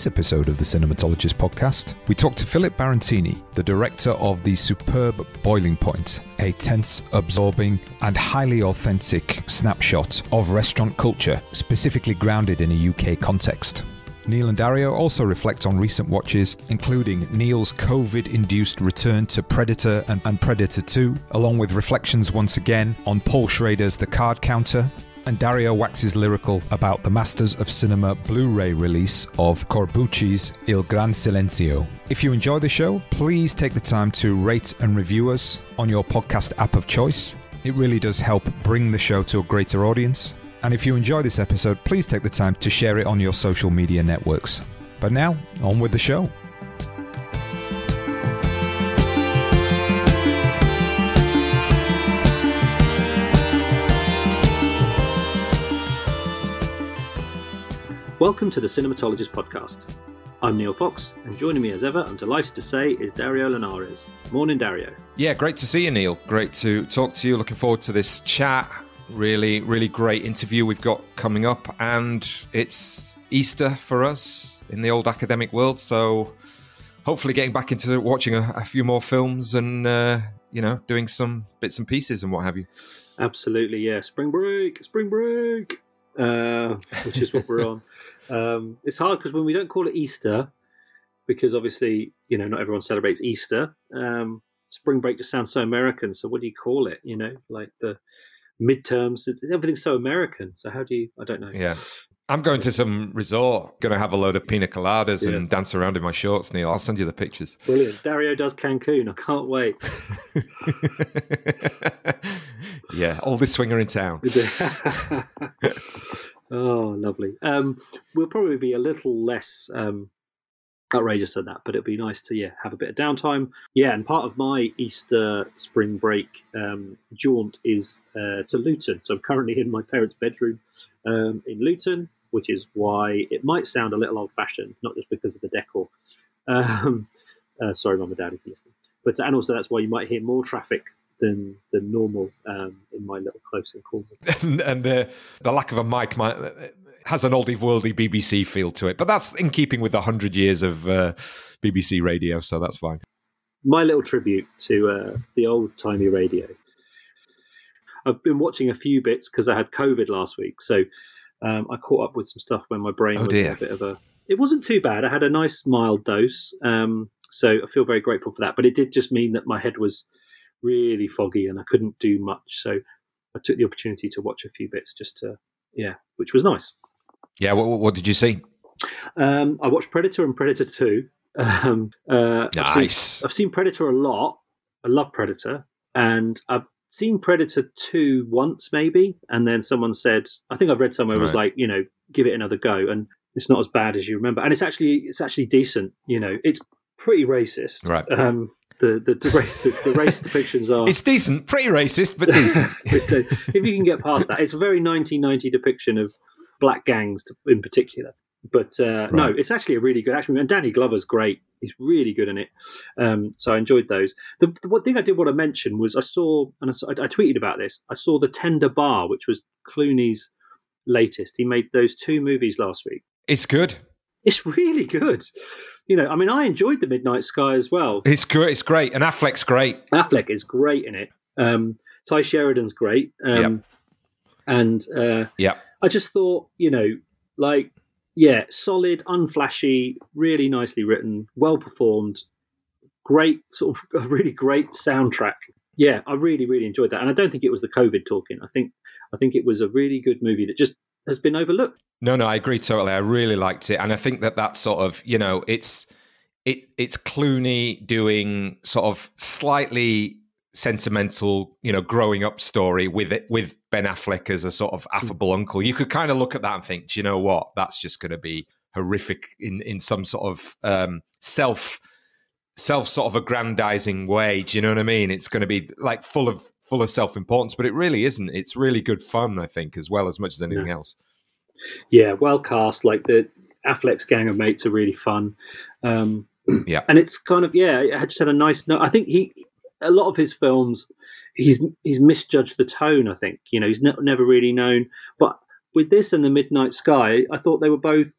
this episode of the Cinematologist podcast, we talk to Philip Barantini, the director of the superb Boiling Point, a tense, absorbing, and highly authentic snapshot of restaurant culture, specifically grounded in a UK context. Neil and Dario also reflect on recent watches, including Neil's COVID-induced return to Predator and Predator 2, along with reflections once again on Paul Schrader's The Card Counter, and Dario waxes lyrical about the Masters of Cinema Blu-ray release of Corbucci's Il Gran Silenzio. If you enjoy the show, please take the time to rate and review us on your podcast app of choice. It really does help bring the show to a greater audience. And if you enjoy this episode, please take the time to share it on your social media networks. But now, on with the show. Welcome to the Cinematologist podcast. I'm Neil Fox, and joining me as ever, I'm delighted to say, is Dario Linares. Morning, Dario. Yeah, great to see you, Neil. Great to talk to you. Looking forward to this chat. Really, really great interview we've got coming up, and it's Easter for us in the old academic world, so hopefully getting back into watching a few more films and, doing some bits and pieces and what have you. Absolutely, yeah. Spring break, which is what we're on. It's hard because when we don't call it Easter, because obviously, not everyone celebrates Easter. Spring break just sounds so American, so what do you call it? Like the midterms, everything's so American. So how do you? I don't know. Yeah, I'm going to some resort. Going to have a load of pina coladas and dance around in my shorts, Neil. I'll send you the pictures. Brilliant. Dario does Cancun. I can't wait. Yeah, oldest swinger in town. Oh, lovely. We'll probably be a little less outrageous than that, but it'd be nice to have a bit of downtime. Yeah, and part of my Easter spring break jaunt is to Luton. So I'm currently in my parents' bedroom in Luton, which is why it might sound a little old-fashioned, not just because of the decor. Sorry, Mum and Dad, if you're listening. But and also that's why you might hear more traffic than normal in my little close in Cornwall. And the lack of a mic has an oldie-worldy BBC feel to it. But that's in keeping with the 100 years of BBC radio, so that's fine. My little tribute to the old-timey radio. I've been watching a few bits because I had COVID last week, so I caught up with some stuff when my brain was in a bit of a... It wasn't too bad. I had a nice mild dose, so I feel very grateful for that. But it did just mean that my head was really foggy and I couldn't do much, so I took the opportunity to watch a few bits just to which was nice. What did you see? I watched Predator and Predator 2. Nice. I've seen Predator a lot. I love Predator, and I've seen Predator 2 once maybe, and then someone said, I think I've read somewhere it was like, give it another go, and it's not as bad as you remember, and it's actually decent. It's pretty racist, right? The race depictions are... It's decent, pretty racist, but decent. If you can get past that. It's a very 1990 depiction of black gangs in particular. But no, it's actually a really good action movie. And Danny Glover's great. He's really good in it. So I enjoyed those. The one thing I did want to mention was I saw, and I tweeted about this, I saw The Tender Bar, which was Clooney's latest. He made those two movies last week. It's good. It's really good. I enjoyed The Midnight Sky as well. It's great. And Affleck's great. Affleck is great in it. Ty Sheridan's great. And I just thought, solid, unflashy, really nicely written, well performed, great, sort of a really great soundtrack. Yeah, I really, really enjoyed that. And I don't think it was the COVID talking. I think it was a really good movie that just has been overlooked. No, I agree totally. I really liked it, and I think that sort of, it's Clooney doing sort of slightly sentimental, growing up story with Ben Affleck as a sort of affable uncle. You could kind of look at that and think, do you know what? That's just going to be horrific in some sort of self sort of aggrandizing way. Do you know what I mean? It's going to be like full of self-importance, but it really isn't. It's really good fun, I think, as much as anything else. Yeah, well cast. Like the Affleck's gang of mates are really fun. And it's kind of I just had a nice note. I think a lot of his films, he's misjudged the tone. I think he's never really known. But with this and The Midnight Sky, I thought they were both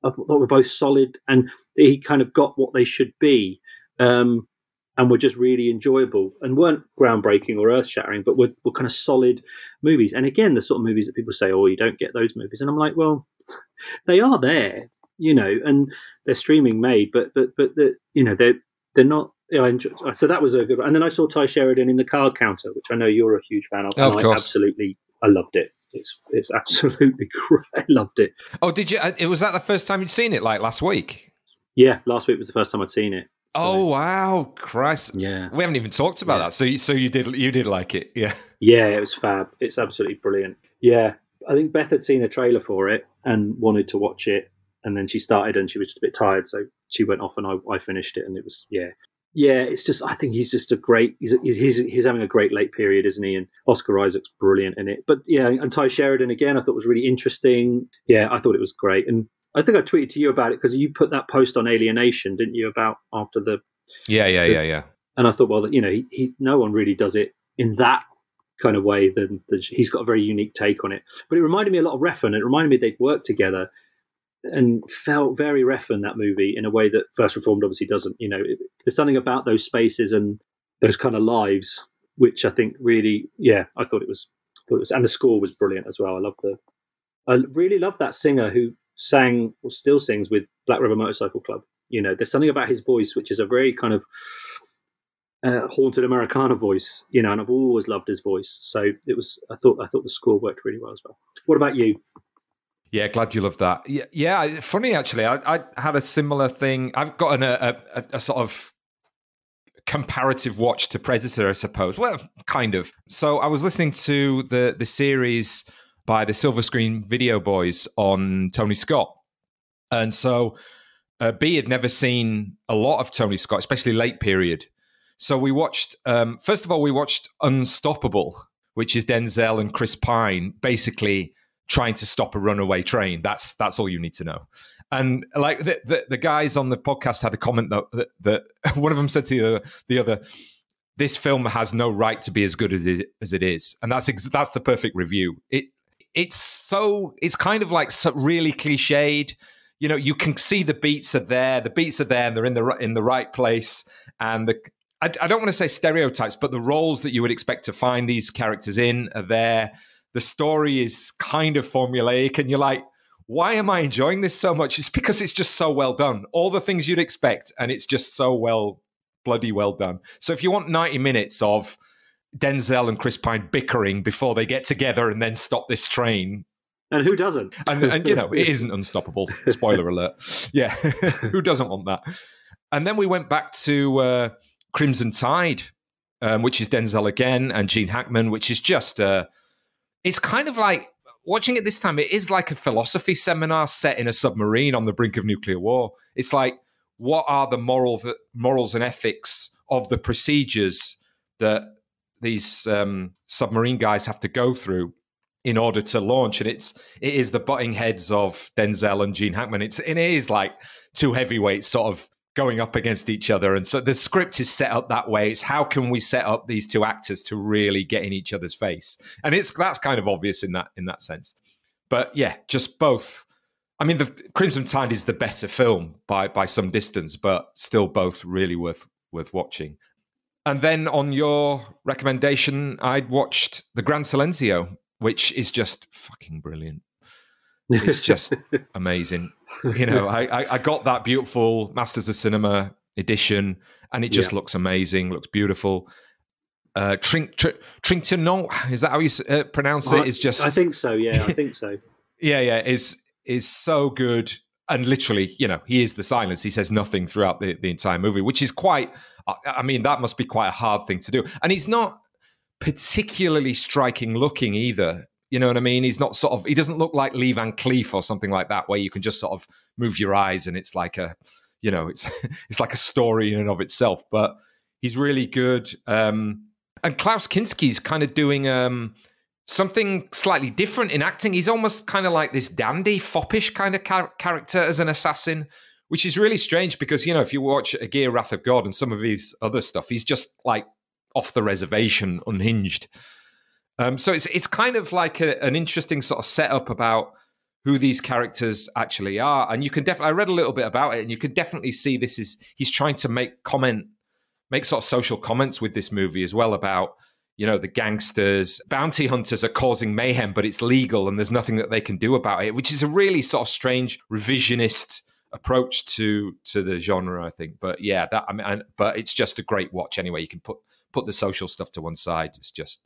I thought were both solid, and he kind of got what they should be, and were just really enjoyable and weren't groundbreaking or earth shattering, but were kind of solid movies. And again, the sort of movies that people say, "Oh, you don't get those movies," and I'm like, well, they are there, and they're streaming made, but they're not. So that was a good one. And then I saw Ty Sheridan in The Card Counter, which I know you're a huge fan of. Of course. I loved it. It's absolutely great. I loved it. Oh, did you? Was that the first time you'd seen it, like last week? Yeah, last week was the first time I'd seen it. So, oh wow, Christ! Yeah, we haven't even talked about that. So you did like it, yeah? Yeah, it was fab. It's absolutely brilliant. Yeah, I think Beth had seen a trailer for it and wanted to watch it, and then she started and she was just a bit tired, so she went off and I finished it, and it was yeah. It's just, I think he's just a great. He's having a great late period, isn't he? And Oscar Isaac's brilliant in it. But yeah, and Ty Sheridan again, I thought was really interesting. Yeah, I thought it was great, and I think I tweeted to you about it because you put that post on Alienation, didn't you? About after the yeah. And I thought, well, he no one really does it in that kind of way. Then he's got a very unique take on it. But it reminded me a lot of Refn. It reminded me they'd worked together and felt very Refn, that movie, in a way that First Reformed obviously doesn't. There's something about those spaces and those kind of lives which I think really, I thought it was, and the score was brilliant as well. I really love that singer who sang or still sings with Black River Motorcycle Club. There's something about his voice which is a very kind of haunted Americana voice, and I've always loved his voice. So it was. I thought the score worked really well as well. What about you? Yeah, glad you love that. Yeah. Funny actually. I had a similar thing. I've gotten a sort of comparative watch to Predator, I suppose. Well, kind of. So I was listening to the series by the Silver Screen Video Boys on Tony Scott, and so B had never seen a lot of Tony Scott, especially late period. So we watched, first of all, we watched Unstoppable, which is Denzel and Chris Pine basically trying to stop a runaway train. That's all you need to know. And like the guys on the podcast had a comment that one of them said to the other, this film has no right to be as good as it is. And that's the perfect review. It's kind of like really cliched. You can see the beats are there. The beats are there, and they're in the right place. And I don't want to say stereotypes, but the roles that you would expect to find these characters in are there. The story is kind of formulaic, and you're like, why am I enjoying this so much? It's because it's just so well done. All the things you'd expect, and it's just so bloody well done. So if you want 90 minutes of Denzel and Chris Pine bickering before they get together and then stop this train. And who doesn't? and it isn't Unstoppable. Spoiler alert. Yeah, who doesn't want that? And then we went back to Crimson Tide, which is Denzel again, and Gene Hackman, which is just it's kind of like, watching it this time, it is like a philosophy seminar set in a submarine on the brink of nuclear war. It's like, what are the morals and ethics of the procedures that these submarine guys have to go through in order to launch? And it is the butting heads of Denzel and Gene Hackman. It is like two heavyweights sort of going up against each other. And so the script is set up that way. It's how can we set up these two actors to really get in each other's face? And that's kind of obvious in that sense. But yeah, just both. I mean, the Crimson Tide is the better film by some distance, but still both really worth watching. And then on your recommendation, I'd watched The Gran Silenzio, which is just fucking brilliant. It's just amazing. I got that beautiful Masters of Cinema edition, and it just looks amazing, looks beautiful. Trintignant, is that how you pronounce it? Is just, I think so. Yeah, I think so. yeah, is so good. And literally, he is the silence. He says nothing throughout the entire movie, which is quite, I mean, that must be quite a hard thing to do. And he's not particularly striking looking either. You know what I mean? He's not he doesn't look like Lee Van Cleef or something like that, where you can just sort of move your eyes and it's like it's like a story in and of itself. But he's really good. And Klaus Kinski's kind of doing something slightly different in acting. He's almost kind of like this dandy, foppish kind of character as an assassin, which is really strange because, if you watch Aguirre, Wrath of God and some of his other stuff, he's just like off the reservation, unhinged. So it's kind of like an interesting sort of setup about who these characters actually are. And you can definitely, I read a little bit about it, and you can definitely see he's trying to make sort of social comments with this movie as well about, the gangsters, bounty hunters are causing mayhem, but it's legal and there's nothing that they can do about it, which is a really sort of strange revisionist approach to the genre, I think. But yeah, but it's just a great watch anyway. You can put the social stuff to one side. It's just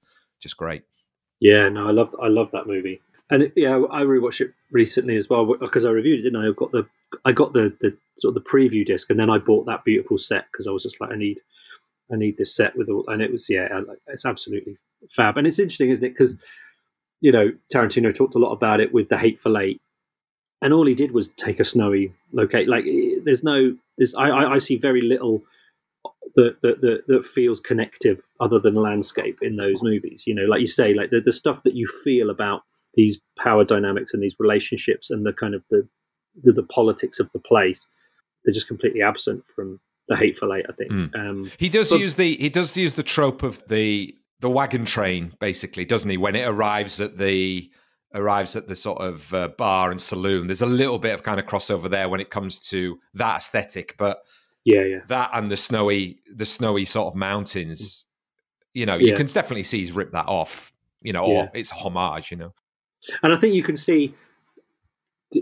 great. Yeah, no, I love that movie. And I rewatched it recently as well because I reviewed it, didn't I? I got the sort of the preview disc, and then I bought that beautiful set because I was just like, I need this set with all, and it was it's absolutely fab. And it's interesting, isn't it? Because Tarantino talked a lot about it with The Hateful Eight, and all he did was take a snowy locate. Like I see very little that feels connective other than landscape in those movies. Like you say, like the stuff that you feel about these power dynamics and these relationships and the kind of the politics of the place, they're just completely absent from The Hateful Eight, I think. He does use the trope of the wagon train, basically, doesn't he? When it arrives at the sort of bar and saloon, there's a little bit of kind of crossover there when it comes to that aesthetic. But that and the snowy sort of mountains, you can definitely see he's ripped that off, or it's a homage, And I think you can see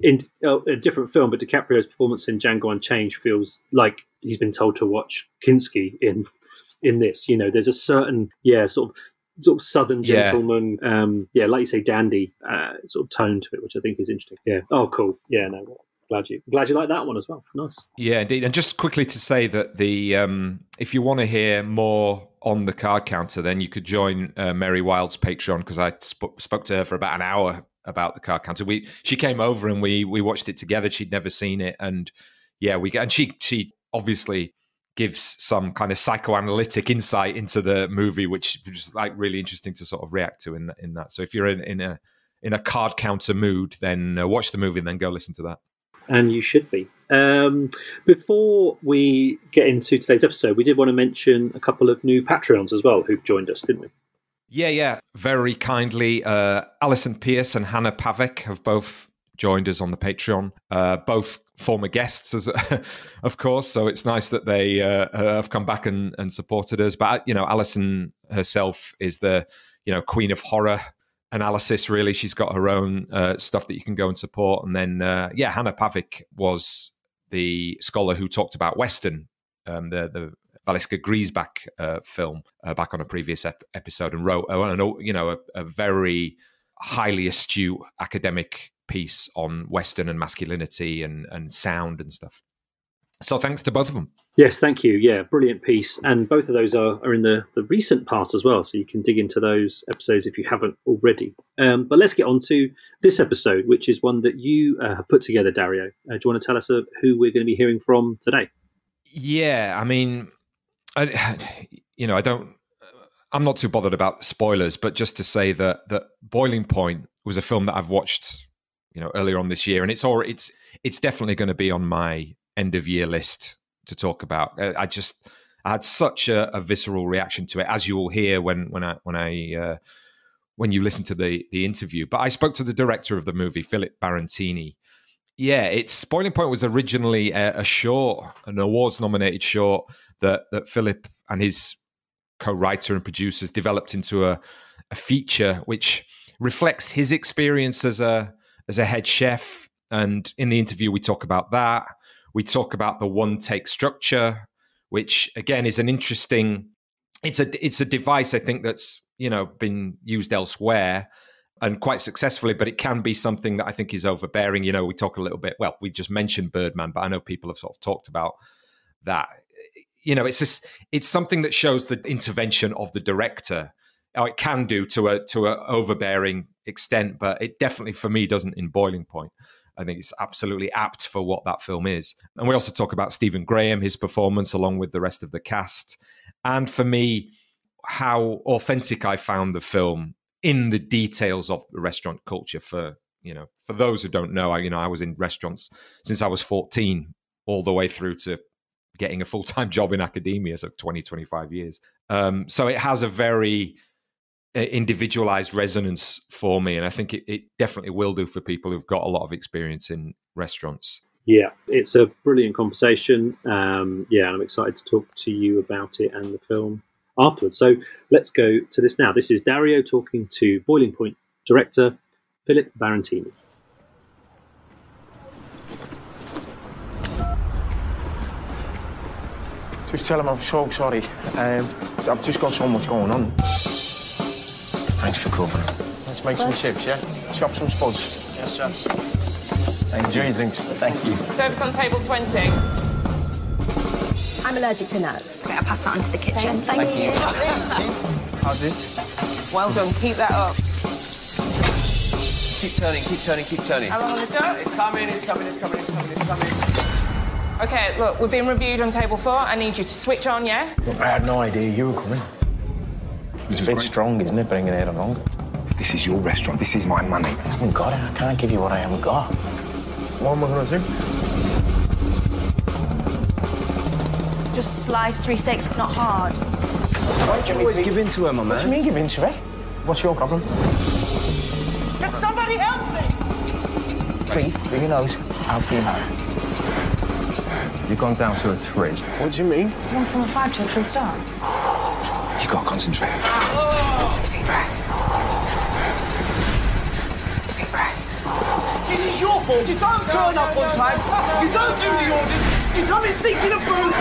in a different film, but DiCaprio's performance in Django Unchained feels like he's been told to watch Kinski in this. There's a certain sort of southern gentleman, like you say, dandy sort of tone to it, which I think is interesting. Yeah. Oh, cool. Yeah. No. Glad you like that one as well. Nice. Yeah, indeed. And just quickly to say that if you want to hear more on the card counter, then you could join Mary Wild's Patreon, because I spoke to her for about an hour about the card counter. She came over and we watched it together. She'd never seen it, and she obviously gives some kind of psychoanalytic insight into the movie, which was like really interesting to sort of react to in that. So if you're in a card counter mood, then watch the movie and then go listen to that. And you should be. Before we get into today's episode, we did want to mention a couple of new Patreons as well who've joined us, didn't we? Yeah. Very kindly, Alison Pierce and Hannah Pavek have both joined us on the Patreon. Both former guests, of course, so it's nice that they have come back and supported us. But, Alison herself is the, queen of horror analysis, really. She's got her own stuff that you can go and support. And then, Hannah Pavek was the scholar who talked about Western, the Valiska Griesbach film back on a previous episode, and wrote a very highly astute academic piece on Western and masculinity and sound and stuff. So thanks to both of them. Yes, thank you. Yeah, brilliant piece. And both of those are in the recent past as well, so you can dig into those episodes if you haven't already. But let's get on to this episode, which is one that you have put together, Dario. Do you want to tell us who we're going to be hearing from today? Yeah, I mean, I'm not too bothered about spoilers, but just to say that Boiling Point was a film that I've watched, earlier on this year, and it's definitely going to be on my end of year list to talk about. I had such a visceral reaction to it, as you will hear when you listen to the interview. But I spoke to the director of the movie, Philip Barantini. Yeah, Boiling Point was originally a short, an awards-nominated short that Philip and his co-writer and producers developed into a feature, which reflects his experience as a head chef. And in the interview, we talk about that. We talk about the one-take structure, which again is an interesting. It's a device, I think, that's been used elsewhere and quite successfully, but it can be something that I think is overbearing. We talk a little bit. Well, we just mentioned Birdman, but I know people have sort of talked about that. It's something that shows the intervention of the director. Or it can do to a overbearing extent, but it definitely, for me, doesn't in Boiling Point. I think it's absolutely apt for what that film is. And we also talk about Stephen Graham, his performance, along with the rest of the cast. And for me, how authentic I found the film in the details of the restaurant culture. For those who don't know, I was in restaurants since I was 14, all the way through to getting a full-time job in academia, so 20, 25 years. So it has a very individualized resonance for me. And I think it definitely will do for people who've got a lot of experience in restaurants. Yeah, it's a brilliant conversation. And I'm excited to talk to you about it and the film afterwards. So let's go to this now. This is Dario talking to Boiling Point director Philip Barantini. Just tell him I'm so sorry. I've just got so much going on. Thanks for covering. Let's make some chips, yeah? Chop some spuds. Yes, sir. Enjoy your drinks. Thank you. Service on table 20. I'm allergic to nuts. I'll pass that on to the kitchen. Thank you. How's this? Well done, keep that up. Keep turning, keep turning, keep turning. How long on the door? It's coming, it's coming, it's coming, it's coming, it's coming. Okay, look, we've been reviewed on table 4. I need you to switch on, yeah? Look, I had no idea you were coming. It's a bit strong, isn't it, bringing it along? This is your restaurant. This is my money. I haven't got it. I can't give you what I haven't got. What am I going to do? Just slice 3 steaks, it's not hard. Why do you always give in to her, my man? What do you mean give in to her? What's your problem? Can somebody help me? Breathe, through your nose, out through your mouth. You've gone down to a 3. What do you mean? You went from a 5 to a 3-star. You've got to concentrate. Deep breaths. Deep breaths. This is your fault. You don't turn up on time. You don't do the orders. You come in sneaking a food.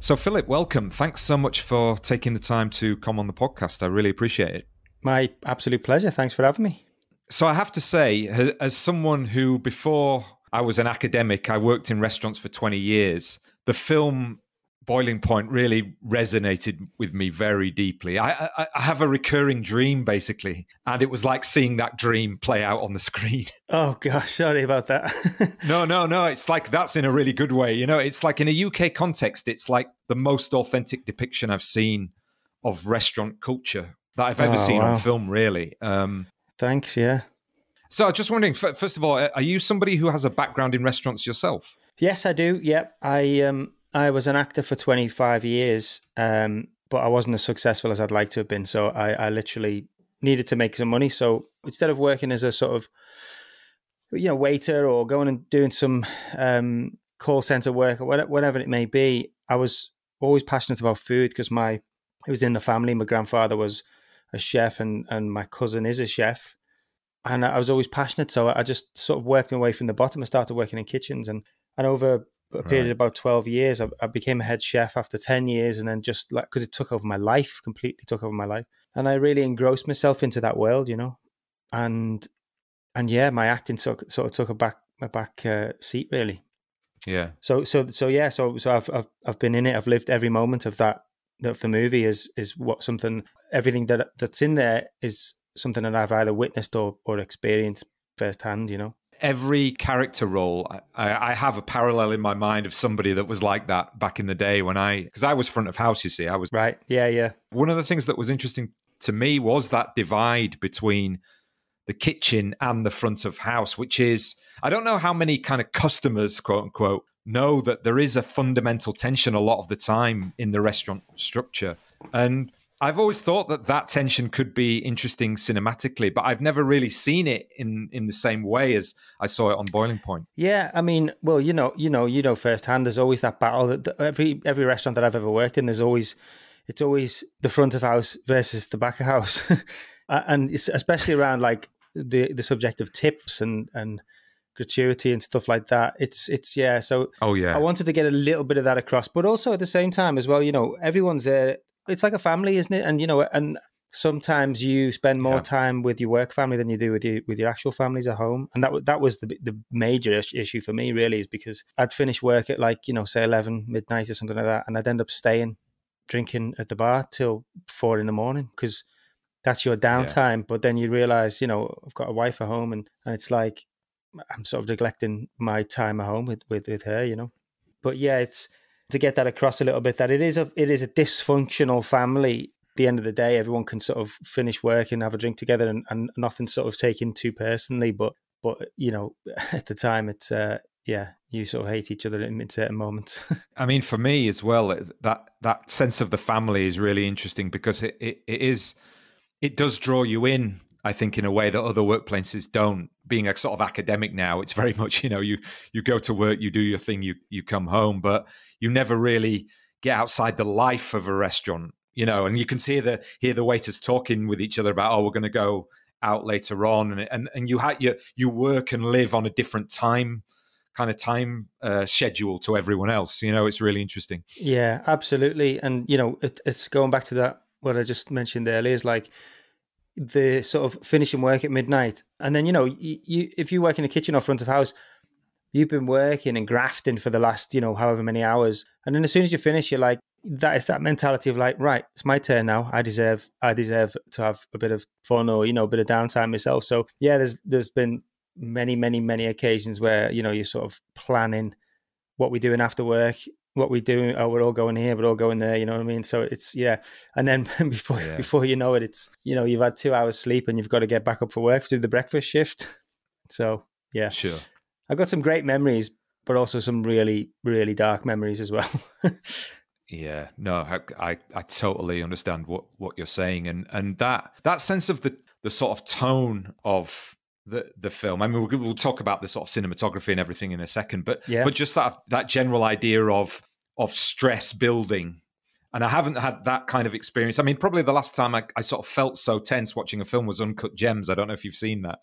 So, Philip, welcome. Thanks so much for taking the time to come on the podcast. I really appreciate it. My absolute pleasure. Thanks for having me. So I have to say, as someone who, before I was an academic, I worked in restaurants for 20 years, the film Boiling Point really resonated with me very deeply. I have a recurring dream, basically, and it was like seeing that dream play out on the screen. Oh, gosh, sorry about that. No. It's like that's in a really good way. You know, it's like in a UK context, it's like the most authentic depiction I've seen of restaurant culture that I've ever seen on film, really. Thanks, yeah. So I was just wondering, first of all, are you somebody who has a background in restaurants yourself? Yes, I do. Yeah, I was an actor for 25 years, but I wasn't as successful as I'd like to have been. So I literally needed to make some money. So instead of working as a sort of, waiter or going and doing some call center work or whatever it may be, I was always passionate about food because it was in the family. My grandfather was a chef and my cousin is a chef. And I was always passionate. So I just sort of worked my way from the bottom. I started working in kitchens and over a period of about 12 years, I became a head chef after 10 years. And then just like, because it took over my life, completely took over my life. And I really engrossed myself into that world, and yeah, my acting sort of took a back seat really. Yeah. So I've been in it. I've lived every moment of that. The movie is everything that's in there is something that I've either witnessed or experienced firsthand, Every character role, I have a parallel in my mind of somebody that was like that back in the day because I was front of house, you see. I was right. Yeah. One of the things that was interesting to me was that divide between the kitchen and the front of house, which is, I don't know how many kind of customers, quote unquote, know that there is a fundamental tension a lot of the time in the restaurant structure. And I've always thought that tension could be interesting cinematically, but I've never really seen it in the same way as I saw it on Boiling Point. Yeah, I mean, well, you know firsthand. There's always that battle. Every restaurant that I've ever worked in, it's always the front of house versus the back of house, and it's especially around like the subject of tips and gratuity and stuff like that. It's yeah. So I wanted to get a little bit of that across, but also at the same time as well, everyone's there. It's like a family, isn't it? And and sometimes you spend more time with your work family than you do with your actual families at home. And that was the major issue for me, really, is because I'd finish work at say 11 midnight or something like that, and I'd end up staying drinking at the bar till 4 a.m. because that's your downtime. But then you realize, I've got a wife at home, and it's like I'm sort of neglecting my time at home with her, But yeah, it's to get that across a little bit that it is a dysfunctional family. At the end of the day, everyone can sort of finish work and have a drink together, and nothing's sort of taken too personally. But at the time, it's you sort of hate each other in certain moments. I mean, for me as well, that sense of the family is really interesting because it does draw you in, I think, in a way that other workplaces don't. Being a sort of academic now, it's very much, you go to work, you do your thing, you come home, but you never really get outside the life of a restaurant, and you can hear the waiters talking with each other about, oh, we're going to go out later on, and you work and live on a different time schedule to everyone else. It's really interesting. Yeah, absolutely. And it's going back to that what I just mentioned earlier, is like the sort of finishing work at midnight, and then you if you work in a kitchen or front of house, you've been working and grafting for the last however many hours, and then as soon as you finish, you're like, that is that mentality of like, right, it's my turn now. I deserve to have a bit of fun or a bit of downtime myself. So yeah, there's been many occasions where you're sort of planning what we're doing after work, what we do. Oh, we're all going here, we're all going there. You know what I mean? So it's and then before you know it, it's you've had 2 hours sleep and you've got to get back up for work to do the breakfast shift. So yeah, sure. I've got some great memories, but also some really, really dark memories as well. Yeah, no, I totally understand what you're saying, and that sense of the sort of tone of the film. I mean, we'll talk about the sort of cinematography and everything in a second, but just that general idea of stress building. And I haven't had that kind of experience. I mean, probably the last time I sort of felt so tense watching a film was Uncut Gems. I don't know if you've seen that.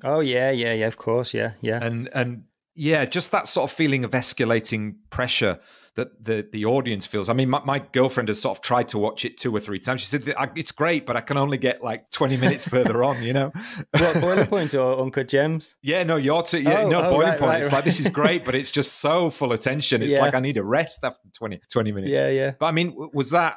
Oh yeah, of course, yeah. And yeah, just that sort of feeling of escalating pressure that the audience feels. I mean, my girlfriend has sort of tried to watch it 2 or 3 times. She said, it's great, but I can only get like 20 minutes further on, What, Boiling Point or Uncut Gems? Yeah, no, Boiling Point. Right, it's like, this is great, but it's just so full of tension. It's like I need a rest after 20 minutes. Yeah. But I mean, was that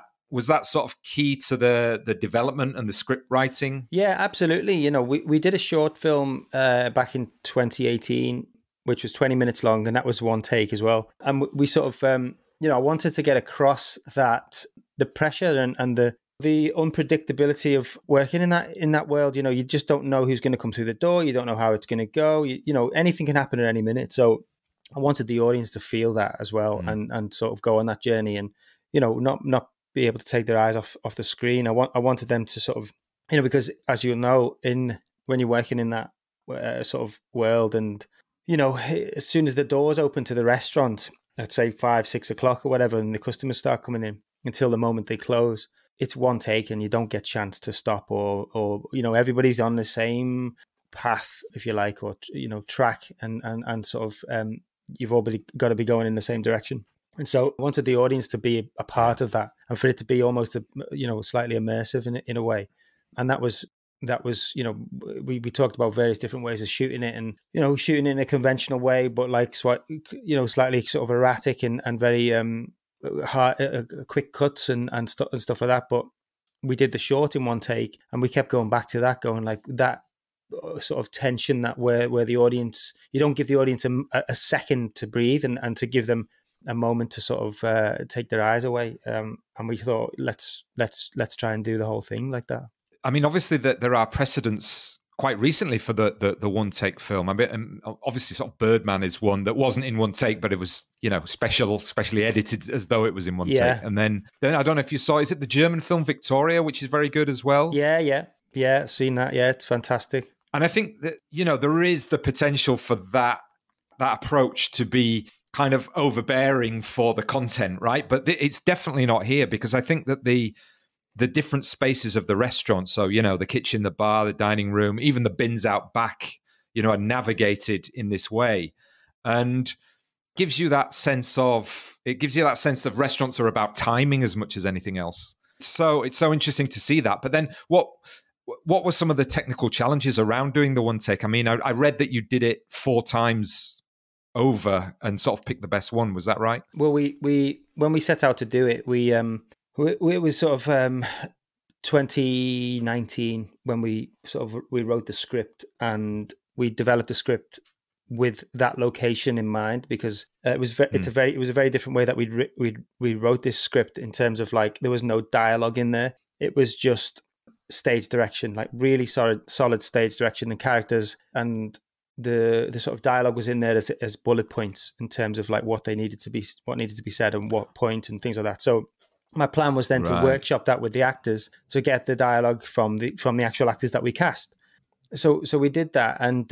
sort of key to the development and the script writing? Yeah, absolutely. We did a short film back in 2018, which was 20 minutes long, and that was one take as well. And we sort of, I wanted to get across that the pressure and the unpredictability of working in that world. You just don't know who's going to come through the door. You don't know how it's going to go. Anything can happen at any minute. So I wanted the audience to feel that as well, and sort of go on that journey, and not be able to take their eyes off the screen. I wanted them to sort of, because as you'll know, when you're working in that sort of world, and as soon as the doors open to the restaurant, let's say 5, 6 o'clock or whatever, and the customers start coming in until the moment they close, it's one take and you don't get chance to stop or everybody's on the same path, if you like, or track, and sort of you've all got to be going in the same direction. And so I wanted the audience to be a part of that, and for it to be almost slightly immersive in a way. And that was we talked about various different ways of shooting it, and shooting in a conventional way, but like slightly sort of erratic and very hard, quick cuts and stuff like that. But we did the short in one take, and we kept going back to that, going like that sort of tension, that where the audience, you don't give the audience a second to breathe and to give them a moment to sort of take their eyes away. And we thought, let's try and do the whole thing like that. I mean, obviously there are precedents quite recently for the one take film. I mean, obviously sort of Birdman is one that wasn't in one take, but it was, specially edited as though it was in one take. And then I don't know if you saw, is it the German film Victoria, which is very good as well? Yeah, seen that. Yeah, it's fantastic. And I think that, there is the potential for that approach to be kind of overbearing for the content, right? But it's definitely not here, because I think that the different spaces of the restaurant, so, the kitchen, the bar, the dining room, even the bins out back, are navigated in this way, and gives you that sense of restaurants are about timing as much as anything else. So it's so interesting to see that. But then what were some of the technical challenges around doing the one take? I mean, I read that you did it 4 times over and sort of picked the best one. Was that right? Well, we when we set out to do it, it was sort of 2019 when we wrote the script, and we developed the script with that location in mind, because it was a very different way that we wrote this script, in terms of like, there was no dialogue in there. It was just stage direction, like really solid stage direction and characters, and the sort of dialogue was in there as bullet points in terms of like what needed to be said and what point and things like that. So my plan was then to workshop that with the actors to get the dialogue from the actual actors that we cast. So we did that, and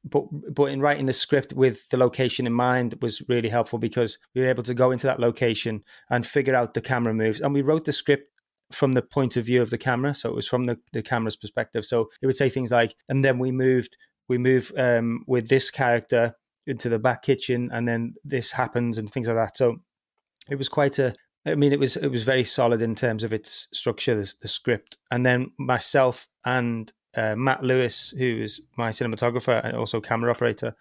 but in writing the script with the location in mind was really helpful because we were able to go into that location and figure out the camera moves. And we wrote the script from the point of view of the camera, so it was from the camera's perspective. So it would say things like, and then we move with this character into the back kitchen, and then this happens and things like that. So it was it was very solid in terms of its structure, the script. And then myself and Matt Lewis, who is my cinematographer and also camera operator,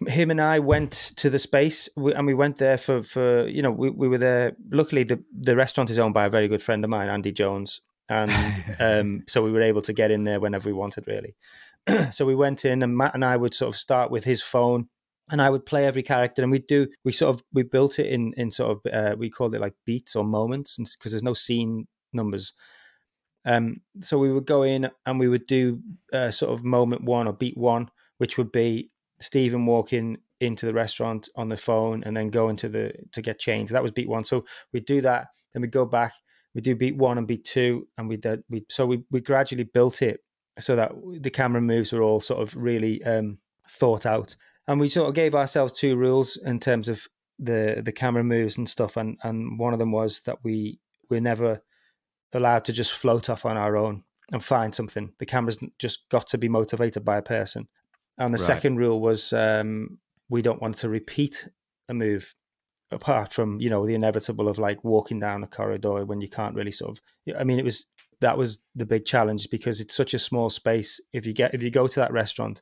him and I went to the space, and we went there for we were there. Luckily, the restaurant is owned by a very good friend of mine, Andy Jones, and so we were able to get in there whenever we wanted, really. So we went in, and Matt and I would sort of start with his phone, and I would play every character, and we built it in sort of we called it like beats or moments, because there's no scene numbers. So we would go in and we would do sort of moment one or beat one, which would be Stephen walking into the restaurant on the phone and then going to get changed. That was beat one. So we'd do that, then we'd go back, we'd do beat one and beat two, and we gradually built it so that the camera moves were all sort of really thought out. And we sort of gave ourselves two rules in terms of the camera moves and stuff. And one of them was that we're never allowed to just float off on our own and find something. The camera's just got to be motivated by a person. And the second rule was we don't want to repeat a move, apart from, the inevitable of like walking down a corridor when you can't really sort of, that was the big challenge, because it's such a small space. If you go to that restaurant,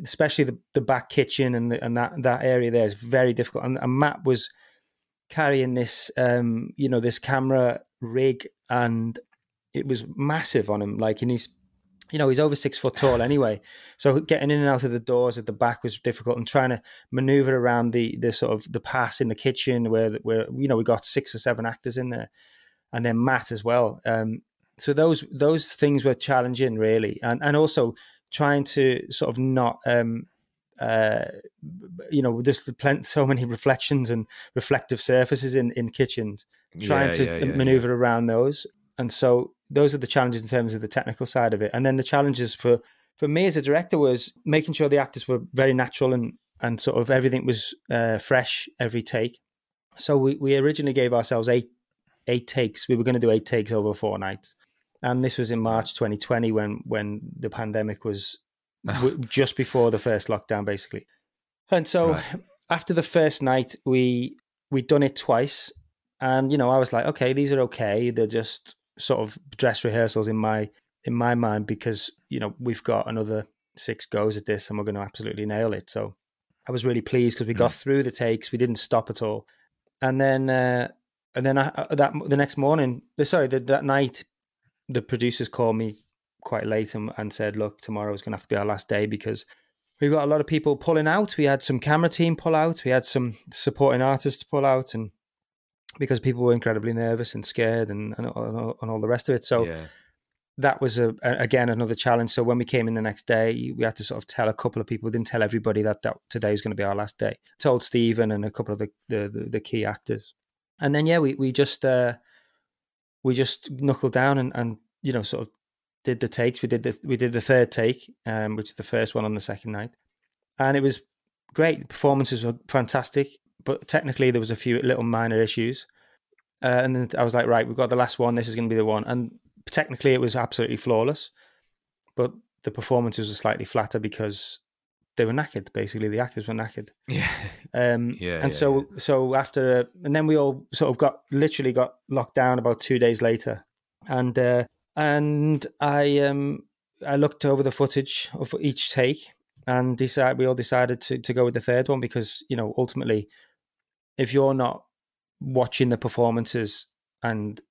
especially the back kitchen and that area there is very difficult. And Matt was carrying this, this camera rig, and it was massive on him. Like, and he's over 6 foot tall anyway. So getting in and out of the doors at the back was difficult, and trying to maneuver around the sort of the pass in the kitchen where we got 6 or 7 actors in there, and then Matt as well. So those things were challenging, really, and also trying to sort of not, there's so many reflections and reflective surfaces in kitchens, trying to maneuver around those. And so those are the challenges in terms of the technical side of it. And then the challenges for me as a director was making sure the actors were very natural and sort of everything was fresh every take. So we originally gave ourselves eight takes. We were going to do 8 takes over 4 nights. And this was in March 2020 when the pandemic was just before the first lockdown, basically. And so after the first night, we'd done it twice. And, I was like, okay, these are okay. They're just sort of dress rehearsals in my mind, because, we've got another 6 goes at this and we're going to absolutely nail it. So I was really pleased because we got through the takes. We didn't stop at all. And then the next morning, that night, the producers called me quite late and said, look, tomorrow is going to have to be our last day because we've got a lot of people pulling out. We had some camera team pull out. We had some supporting artists pull out, and because people were incredibly nervous and scared and all the rest of it. So that was again another challenge. So when we came in the next day, we had to sort of tell a couple of people. We didn't tell everybody that today was going to be our last day. Told Stephen and a couple of the key actors, and then we just knuckled down and sort of did the takes. We did the third take, which is the first one on the second night, and it was great. The performances were fantastic, but technically there was a few little minor issues. And then I was like, right, we've got the last one. This is going to be the one. And technically it was absolutely flawless, but the performances were slightly flatter because they were knackered. Basically, the actors were knackered. So after, and then we all sort of got locked down about 2 days later. And I looked over the footage of each take and we all decided to go with the third one because, ultimately, if you're not watching the performances and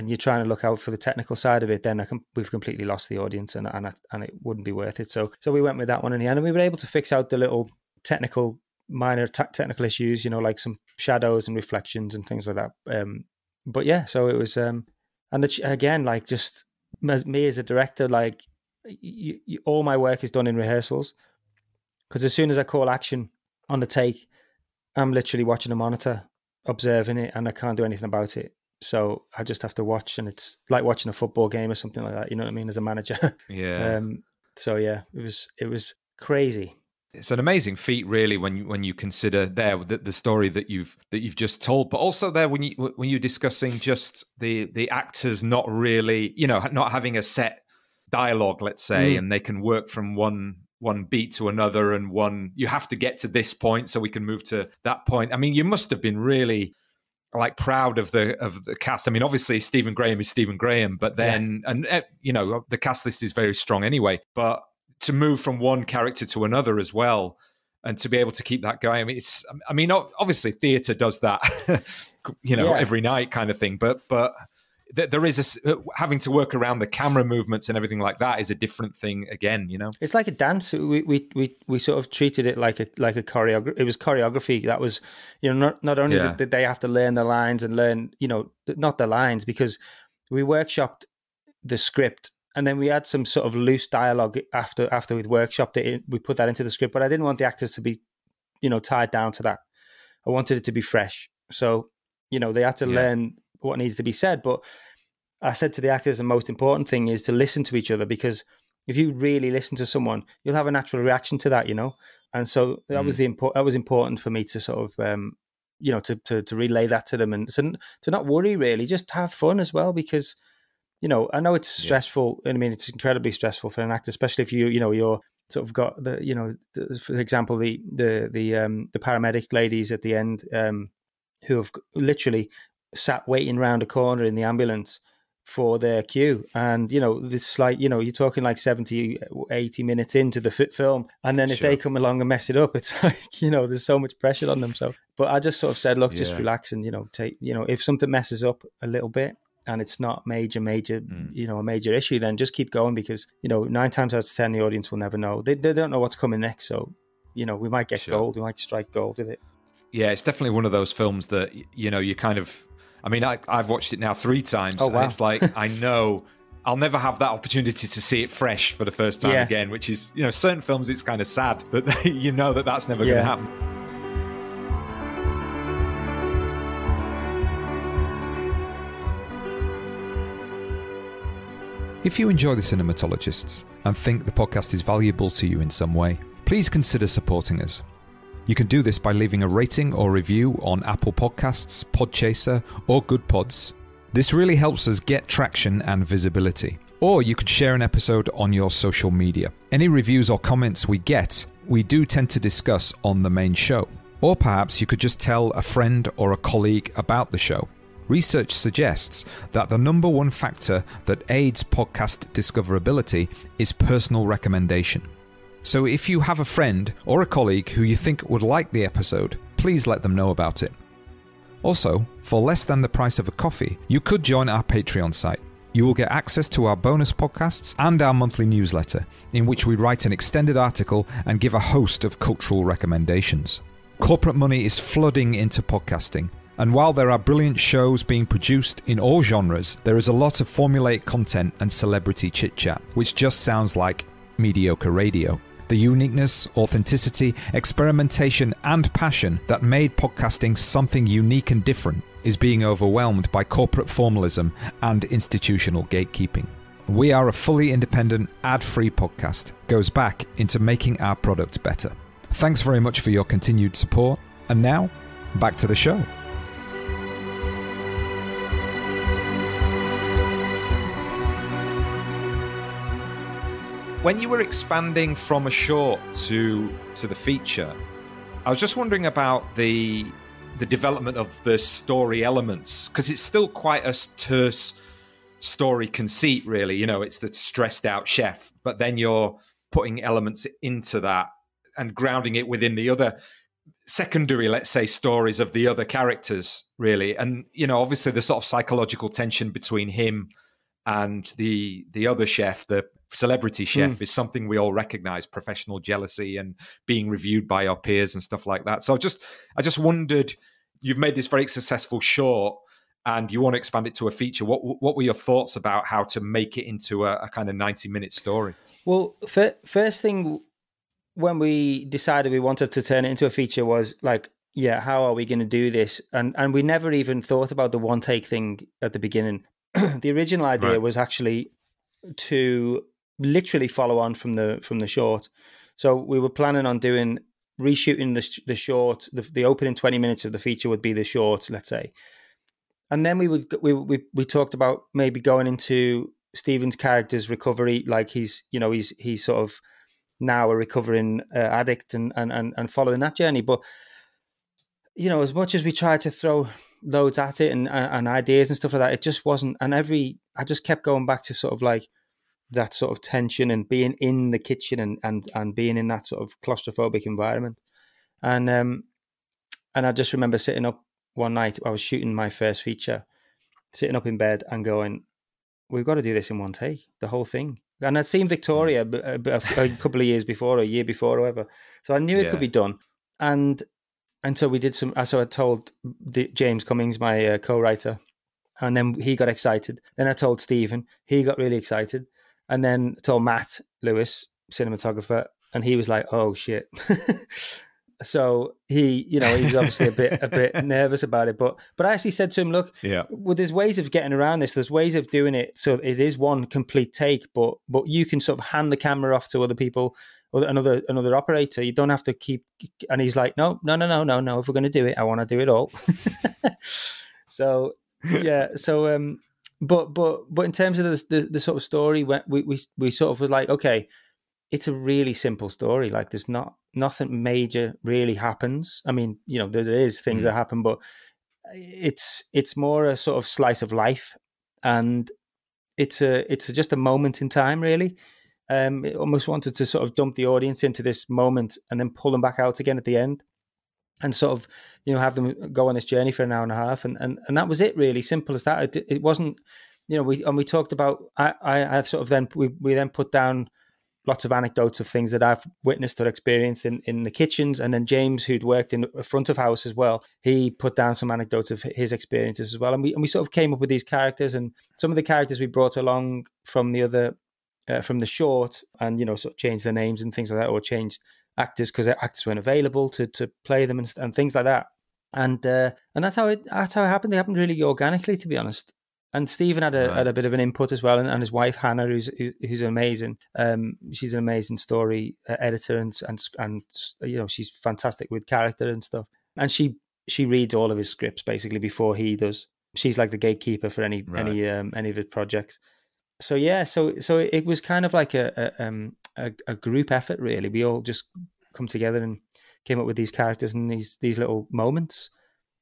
you're trying to look out for the technical side of it, then we've completely lost the audience and it wouldn't be worth it. So we went with that one in the end, and we were able to fix out the little minor technical issues, like some shadows and reflections and things like that. But yeah, so it was, again, like just as me as a director, like all my work is done in rehearsals. Because as soon as I call action on the take, I'm literally watching a monitor, observing it, and I can't do anything about it. So I just have to watch, and it's like watching a football game or something like that. You know what I mean? As a manager. Yeah. So yeah, it was crazy. It's an amazing feat, really, when you consider there the story that you've just told, but also there when you're discussing just the actors not really, not having a set dialogue, let's say, and they can work from one beat to another, and you have to get to this point so we can move to that point. I mean, you must have been really like proud of the cast. I mean, obviously Stephen Graham is Stephen Graham, but then the cast list is very strong anyway, but to move from one character to another as well, and to be able to keep that going. I mean, obviously theatre does that, every night kind of thing. But there is having to work around the camera movements and everything like that is a different thing again. It's like a dance. We sort of treated it like a choreography. It was choreography. That was, not only did they have to learn the lines and learn, not the lines, because we workshopped the script. And then we had some sort of loose dialogue after we'd workshopped it. We put that into the script, but I didn't want the actors to be, tied down to that. I wanted it to be fresh. So, they had to learn what needs to be said. But I said to the actors, the most important thing is to listen to each other, because if you really listen to someone, you'll have a natural reaction to that, And so that was that was important for me to sort of, to relay that to them, and to not worry really, just have fun as well, because. I know it's stressful. I mean, it's incredibly stressful for an actor, especially if you're sort of got for example, the paramedic ladies at the end, who have literally sat waiting around a corner in the ambulance for their cue. And, it's like, you're talking like 70, 80 minutes into the film. And then if they come along and mess it up, it's like, there's so much pressure on them. So, but I just sort of said, look, just relax and, take, if something messes up a little bit, and it's not a major issue, then just keep going, because, 9 times out of 10, the audience will never know. They don't know what's coming next. So, we might get gold. We might strike gold with it. Yeah, it's definitely one of those films that, you kind of, I mean, I've watched it now 3 times. Oh, wow. And it's like, I know I'll never have that opportunity to see it fresh for the first time again, which is, certain films, it's kind of sad, but that's never going to happen. If you enjoy The Cinematologists and think the podcast is valuable to you in some way, please consider supporting us. You can do this by leaving a rating or review on Apple Podcasts, Podchaser, or Good Pods. This really helps us get traction and visibility. Or you could share an episode on your social media. Any reviews or comments we get, we do tend to discuss on the main show. Or perhaps you could just tell a friend or a colleague about the show. Research suggests that the number one factor that aids podcast discoverability is personal recommendation. So if you have a friend or a colleague who you think would like the episode, please let them know about it. Also, for less than the price of a coffee, you could join our Patreon site. You will get access to our bonus podcasts and our monthly newsletter, in which we write an extended article and give a host of cultural recommendations. Corporate money is flooding into podcasting. And while there are brilliant shows being produced in all genres, there is a lot of formulaic content and celebrity chit-chat, which just sounds like mediocre radio. The uniqueness, authenticity, experimentation, and passion that made podcasting something unique and different is being overwhelmed by corporate formalism and institutional gatekeeping. We are a fully independent, ad-free podcast. Goes back into making our product better. Thanks very much for your continued support. And now, back to the show. When you were expanding from a short to the feature, I was just wondering about the development of the story elements, because it's still quite a terse story conceit, really. It's the stressed out chef, but then you're putting elements into that and grounding it within the other secondary, let's say, stories of the other characters, really. And, obviously the sort of psychological tension between him and the other chef, the celebrity chef, is something we all recognize, professional jealousy and being reviewed by our peers and stuff like that. So I just wondered, you've made this very successful short and you want to expand it to a feature. What were your thoughts about how to make it into a kind of 90-minute story? Well, first thing when we decided we wanted to turn it into a feature was like, yeah, how are we going to do this? And we never even thought about the one take thing at the beginning. The original idea was actually to literally follow on from the short. So we were planning on reshooting the short. The opening 20 minutes of the feature would be the short, let's say, and then we talked about maybe going into Stephen's character's recovery, like he's sort of now a recovering addict and following that journey. But as much as we tried to throw loads at it and ideas and stuff like that, it just wasn't. And I just kept going back to sort of like that sort of tension and being in the kitchen and being in that sort of claustrophobic environment. And I just remember sitting up one night, I was shooting my first feature, sitting up in bed and going, we've got to do this in one take, the whole thing. And I'd seen Victoria a couple of years before, or a year before, or whatever. So I knew it could be done. And so we did so I told James Cummings, my co-writer, and then he got excited. Then I told Stephen, he got really excited. And then told Matt Lewis, cinematographer, and he was like, oh shit. So he was obviously a bit nervous about it, but I actually said to him, look, well, there's ways of getting around this. There's ways of doing it so it is one complete take, but you can sort of hand the camera off to other people or another operator. You don't have to keep. And he's like, no. If we're going to do it, I want to do it all. So yeah, so but in terms of the sort of story, we sort of was like, okay, it's a really simple story. Like there's nothing major really happens. I mean, there is things that happen, but it's more a sort of slice of life, and it's just a moment in time, really. It almost wanted to sort of dump the audience into this moment and then pull them back out again at the end, and sort of have them go on this journey for an hour and a half, and that was it, really simple as that. It wasn't, we talked about. I sort of then we then put down lots of anecdotes of things that I've witnessed or experienced in the kitchens. And then James, who'd worked in a front of house as well, he put down some anecdotes of his experiences as well. And we sort of came up with these characters, and some of the characters we brought along from from the short, and, sort of changed their names and things like that, or changed actors because their actors weren't available to play them and things like that. And that's how it happened. It happened really organically, to be honest. And Stephen had a bit of an input as well, and his wife Hannah, who's amazing. She's an amazing story editor, and she's fantastic with character and stuff. And she reads all of his scripts basically before he does. She's like the gatekeeper for any of his projects. So yeah, so it was kind of like a group effort, really. We all just come together and came up with these characters and these little moments.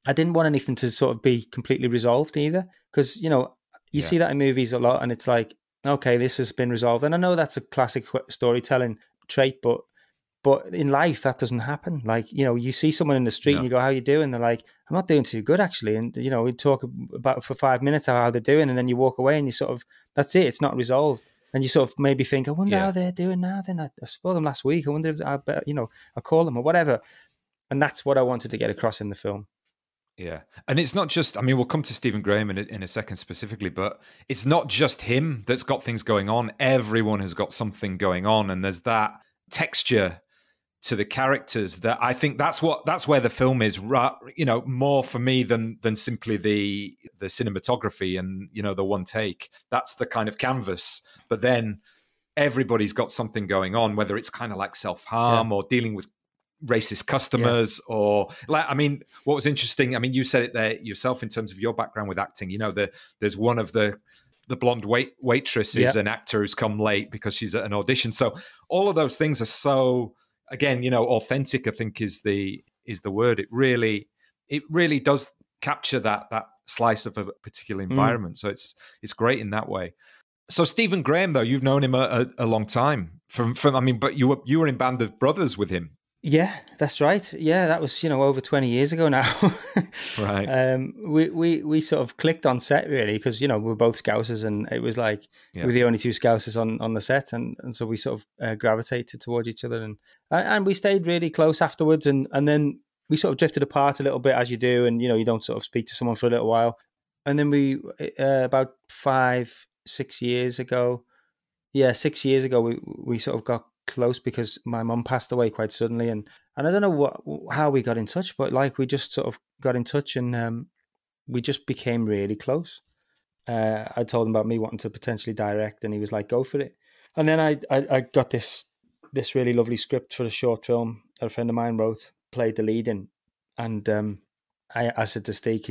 I didn't want anything to sort of be completely resolved either, because, you see that in movies a lot, and it's like, okay, this has been resolved. And I know that's a classic storytelling trait, but in life, that doesn't happen. Like, you see someone in the street and you go, how you doing? They're like, I'm not doing too good, actually. And, we talk about for 5 minutes how they're doing, and then you walk away and you sort of, that's it. It's not resolved. And you sort of maybe think, I wonder how they're doing now. Then I saw them last week. I wonder if I call them or whatever. And that's what I wanted to get across in the film. Yeah. And it's not just, I mean, we'll come to Stephen Graham in a second specifically, but it's not just him that's got things going on. Everyone has got something going on. And there's that texture to the characters that I think that's where the film is, more for me than simply the cinematography and, the one take. That's the kind of canvas. But then everybody's got something going on, whether it's kind of like self-harm or dealing with racist customers or like, I mean, what was interesting, I mean, you said it there yourself in terms of your background with acting, there's one of the blonde waitress is an actor who's come late because she's at an audition. So all of those things are so, again, authentic, I think is the word. It really does capture that slice of a particular environment. So it's great in that way. So Stephen Graham, though, you've known him a long time from I mean, but you were in Band of Brothers with him. Yeah, that's right. Yeah, that was, over 20 years ago now. Right. We sort of clicked on set, really, because, we're both Scousers, and it was like we're the only two Scousers on the set. And so we sort of gravitated towards each other, and we stayed really close afterwards. And then we sort of drifted apart a little bit, as you do. And, you don't sort of speak to someone for a little while. And then we, about 6 years ago, we sort of close because my mum passed away quite suddenly, and I don't know how we got in touch, but like we just sort of got in touch, and we just became really close. I told him about me wanting to potentially direct, and he was like, "Go for it." And then I got this really lovely script for a short film that a friend of mine wrote, played the lead in, and I said to Steve,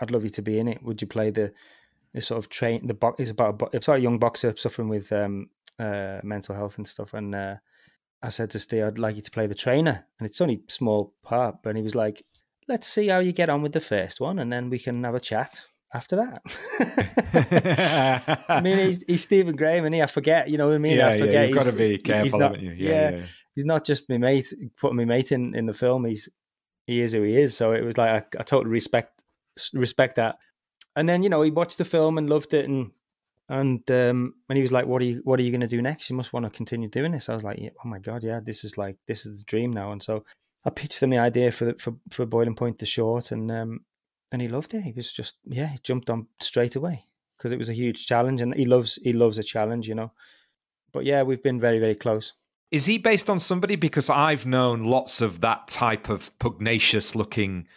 I'd love you to be in it. Would you play the sort of it's about a young boxer suffering with mental health and stuff. And I said to Steve, I'd like you to play the trainer. And it's only a small part, but he was like, let's see how you get on with the first one, and then we can have a chat after that. I mean, he's Stephen Graham, and I forget, you know what I mean? Yeah, I forget. You've got to be careful, haven't you? Yeah. He's not just my mate, putting my mate in the film. He is who he is. So it was like, I totally respect that. And then, you know, he watched the film and loved it, and he was like, "What are you going to do next? You must want to continue doing this." I was like, "Oh my god, yeah, this is the dream now." And so I pitched him the idea for Boiling Point, the short, and he loved it. He was just he jumped on straight away because it was a huge challenge, and he loves a challenge, you know. But yeah, we've been very, very close. Is he based on somebody? Because I've known lots of that type of pugnacious looking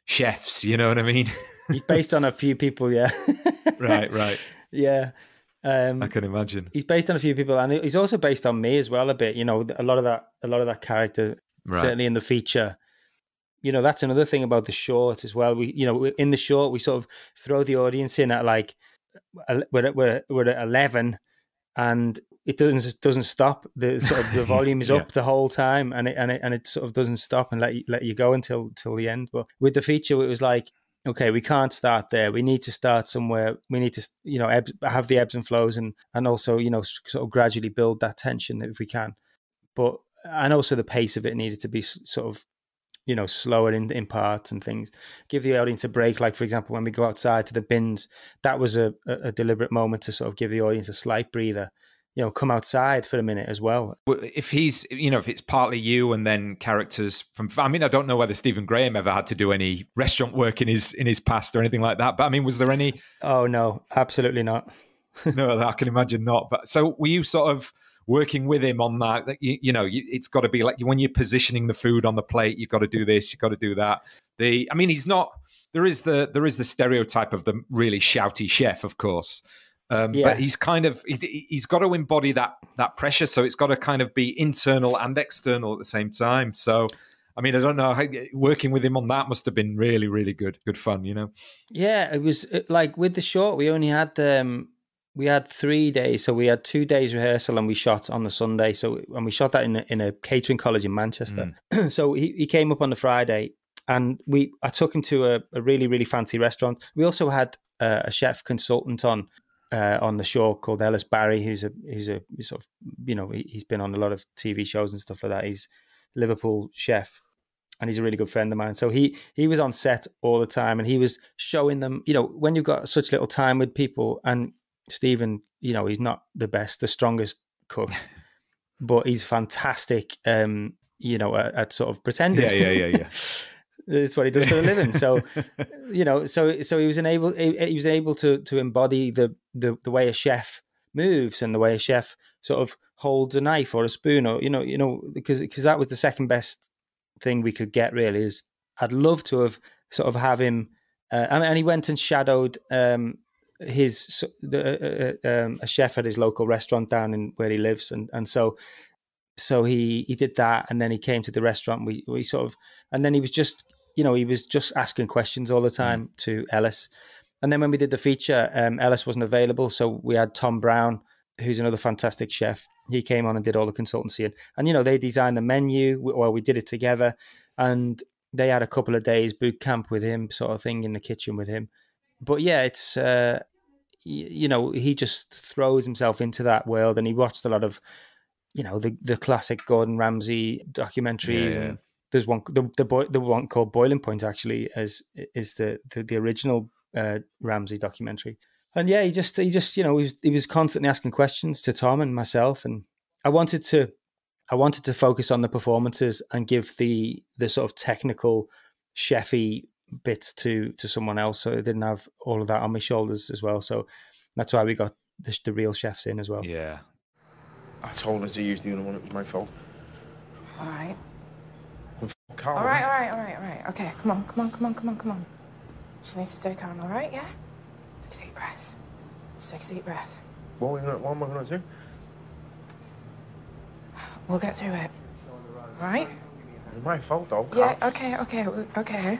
chefs. You know what I mean? He's based on a few people, yeah. Right. Yeah. I can imagine. He's based on a few people, and he's also based on me as well a bit. You know, a lot of that character, certainly in the feature. You know, that's another thing about the short as well. We, you know, in the short, we sort of throw the audience in at like we're at 11, and it doesn't stop. The sort of the volume is up the whole time, and it sort of doesn't stop and let you go until the end. But with the feature, it was like, okay, we can't start there. We need to start somewhere. We need to, you know, have the ebbs and flows, and also, you know, sort of gradually build that tension if we can. And also the pace of it needed to be sort of, you know, slower in parts and things. Give the audience a break. Like, for example, when we go outside to the bins, that was a deliberate moment to sort of give the audience a slight breather. You know, come outside for a minute as well. If he's, you know, if it's partly you and then characters from, I mean, I don't know whether Stephen Graham ever had to do any restaurant work in his past or anything like that. But I mean, was there any? Oh no, absolutely not. No, I can imagine not. But so were you sort of working with him on that? You know, it's got to be like when you're positioning the food on the plate, you've got to do this, you've got to do that. I mean, he's not. There is the stereotype of the really shouty chef, of course. But he's kind of he's got to embody that pressure, so it's got to kind of be internal and external at the same time. So, I mean, I don't know, working with him on that must have been really, really good fun, you know. Yeah, it was like with the short, we only had 3 days, so we had 2 days rehearsal, and we shot on the Sunday. And we shot that in a catering college in Manchester. So he came up on the Friday, and I took him to a really, really fancy restaurant. We also had a chef consultant on the show called Ellis Barry, who's a sort of, you know, he's been on a lot of TV shows and stuff like that. He's a Liverpool chef, and he's a really good friend of mine. So he was on set all the time, and he was showing them, you know, when you've got such little time with people. And Stephen, you know, he's not the strongest cook, but he's fantastic, you know, at sort of pretending. Yeah. It's what he does for a living. So, you know, so he was able to embody the way a chef moves and the way a chef sort of holds a knife or a spoon, or you know, because that was the second best thing we could get. Really, is I'd love to have sort of have him. And he went and shadowed a chef at his local restaurant down in where he lives, and so he did that, and then he came to the restaurant. We sort of, and then he was just, you know, he was just asking questions all the time to Ellis. And then when we did the feature, Ellis wasn't available, so we had Tom Brown, who's another fantastic chef. He came on and did all the consultancy, and you know, they designed the menu. Well, we did it together, and they had a couple of days boot camp with him, sort of thing, in the kitchen with him. But yeah, it's you know, he just throws himself into that world, and he watched a lot of, you know, the classic Gordon Ramsay documentaries. Yeah. And there's one, the one called Boiling Point, actually, is the original Ramsay documentary. And yeah, he just you know, he was constantly asking questions to Tom and myself, and I wanted to focus on the performances and give the sort of technical chefy bits to someone else, so I didn't have all of that on my shoulders as well. So that's why we got the real chefs in as well. Yeah. I told her to use the other one. It was my fault. All right. Calm. All right. Okay, come on. Just need to stay calm, all right, yeah? Take a deep breath. Just take a deep breath. What am I going to do? We'll get through it. All right? It's my fault, though. Yeah, okay.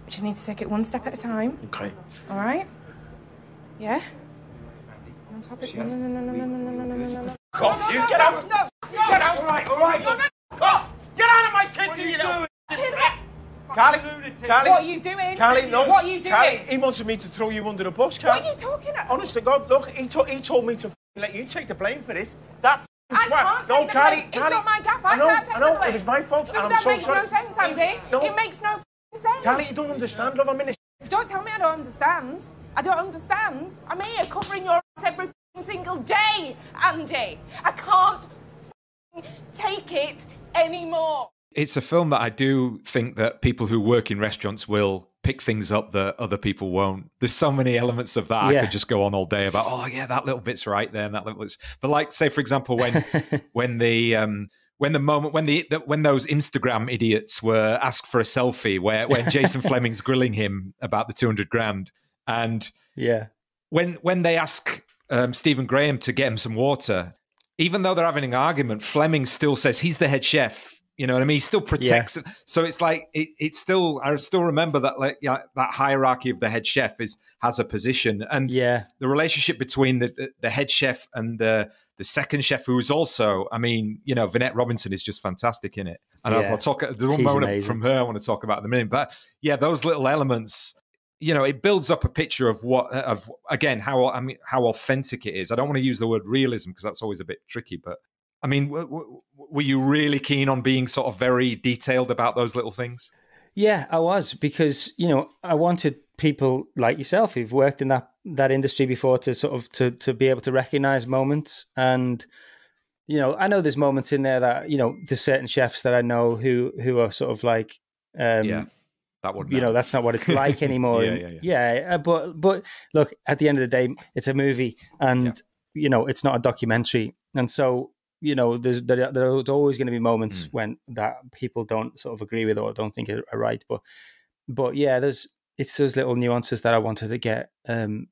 We just need to take it one step at a time. Okay. All right? Yeah? On top of it. No. God, you get out! No! Get out! All right. Oh, get out of my kitchen, you know! Callie! What are you doing? Callie, no. What are you doing? Callie, he wanted me to throw you under the bus, Callie. What are you talking about? Honest to God, look, he told me to let you take the blame for this. That I can't take the blame. It's not my gaff. I can't take the blame. It was my fault, and I'm that so makes sorry. no sense, Andy. No. It makes no sense. Callie, you don't understand, love. I'm in a... Don't tell me I don't understand. I don't understand. I'm here covering your ass every single day, Andy. I can't take it anymore. It's a film that I do think that people who work in restaurants will pick things up that other people won't. There's so many elements of that. I could just go on all day about, oh yeah, that little bit's right there and that little bit's. But like, say for example, when when those Instagram idiots were asked for a selfie, where Jason Fleming's grilling him about the 200 grand, and when they ask Stephen Graham to get him some water, even though they're having an argument, Fleming still says he's the head chef. You know what I mean? He still protects. Yeah. So it's like it's still. I still remember that that hierarchy of the head chef has a position, and the relationship between the head chef and the second chef, who is also, I mean, you know, Vinette Robinson is just fantastic in it. And I'll talk. There's one moment from her I want to talk about in a minute. But yeah, those little elements, you know, it builds up a picture of how authentic it is. I don't want to use the word realism because that's always a bit tricky, but. I mean, were you really keen on being sort of very detailed about those little things? Yeah, I was, because, you know, I wanted people like yourself who've worked in that industry before to sort of to be able to recognize moments. And, you know, I know there's moments in there that, you know, there's certain chefs that I know who are sort of like, that wouldn't, you know, that's not what it's like anymore. But look, at the end of the day, it's a movie, and you know, it's not a documentary, and so. You know, there's always going to be moments when that people don't sort of agree with or don't think are right. But yeah, it's those little nuances that I wanted to get in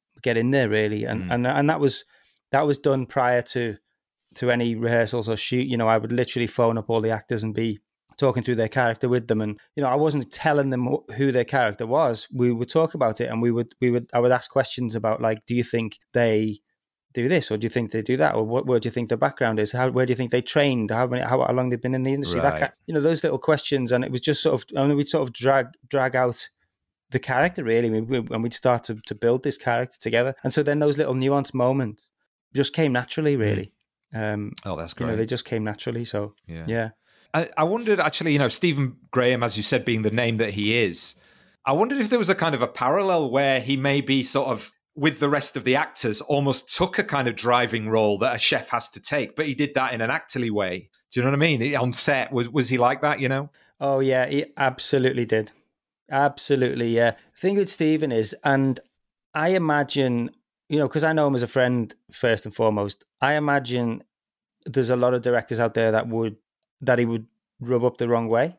there really, and that was done prior to any rehearsals or shoot. You know, I would literally phone up all the actors and be talking through their character with them, and you know, I wasn't telling them who their character was. We would talk about it, and I would ask questions about, like, do you think they do this, or do you think they do that, or where do you think their background is? Where do you think they trained? How long they've been in the industry? Right. That you know, those little questions, and it was just sort of, I mean, we'd sort of drag out the character really, and we'd start to build this character together. And so then those little nuanced moments just came naturally, really. Oh, that's great. You know, they just came naturally. So yeah. I wondered actually, you know, Stephen Graham, as you said, being the name that he is, I wondered if there was a kind of a parallel where he may be sort of, with the rest of the actors, almost took a kind of driving role that a chef has to take, but he did that in an actorly way. Do you know what I mean? On set, was he like that, you know? Oh, yeah, he absolutely did. Absolutely, yeah. The thing with Stephen is, and I imagine, you know, because I know him as a friend first and foremost, I imagine there's a lot of directors out there that he would rub up the wrong way,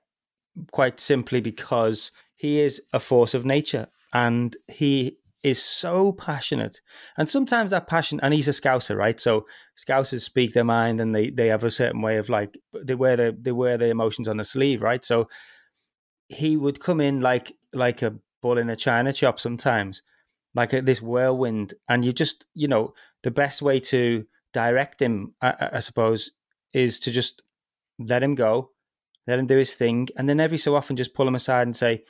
quite simply because he is a force of nature, and he is so passionate, and sometimes that passion, and he's a Scouser, right? So Scousers speak their mind, and they have a certain way of, like, they wear their emotions on the sleeve, right? So he would come in like a bull in a china shop sometimes, like this whirlwind, and you just, you know, the best way to direct him, I suppose, is to just let him go, let him do his thing, and then every so often just pull him aside and say,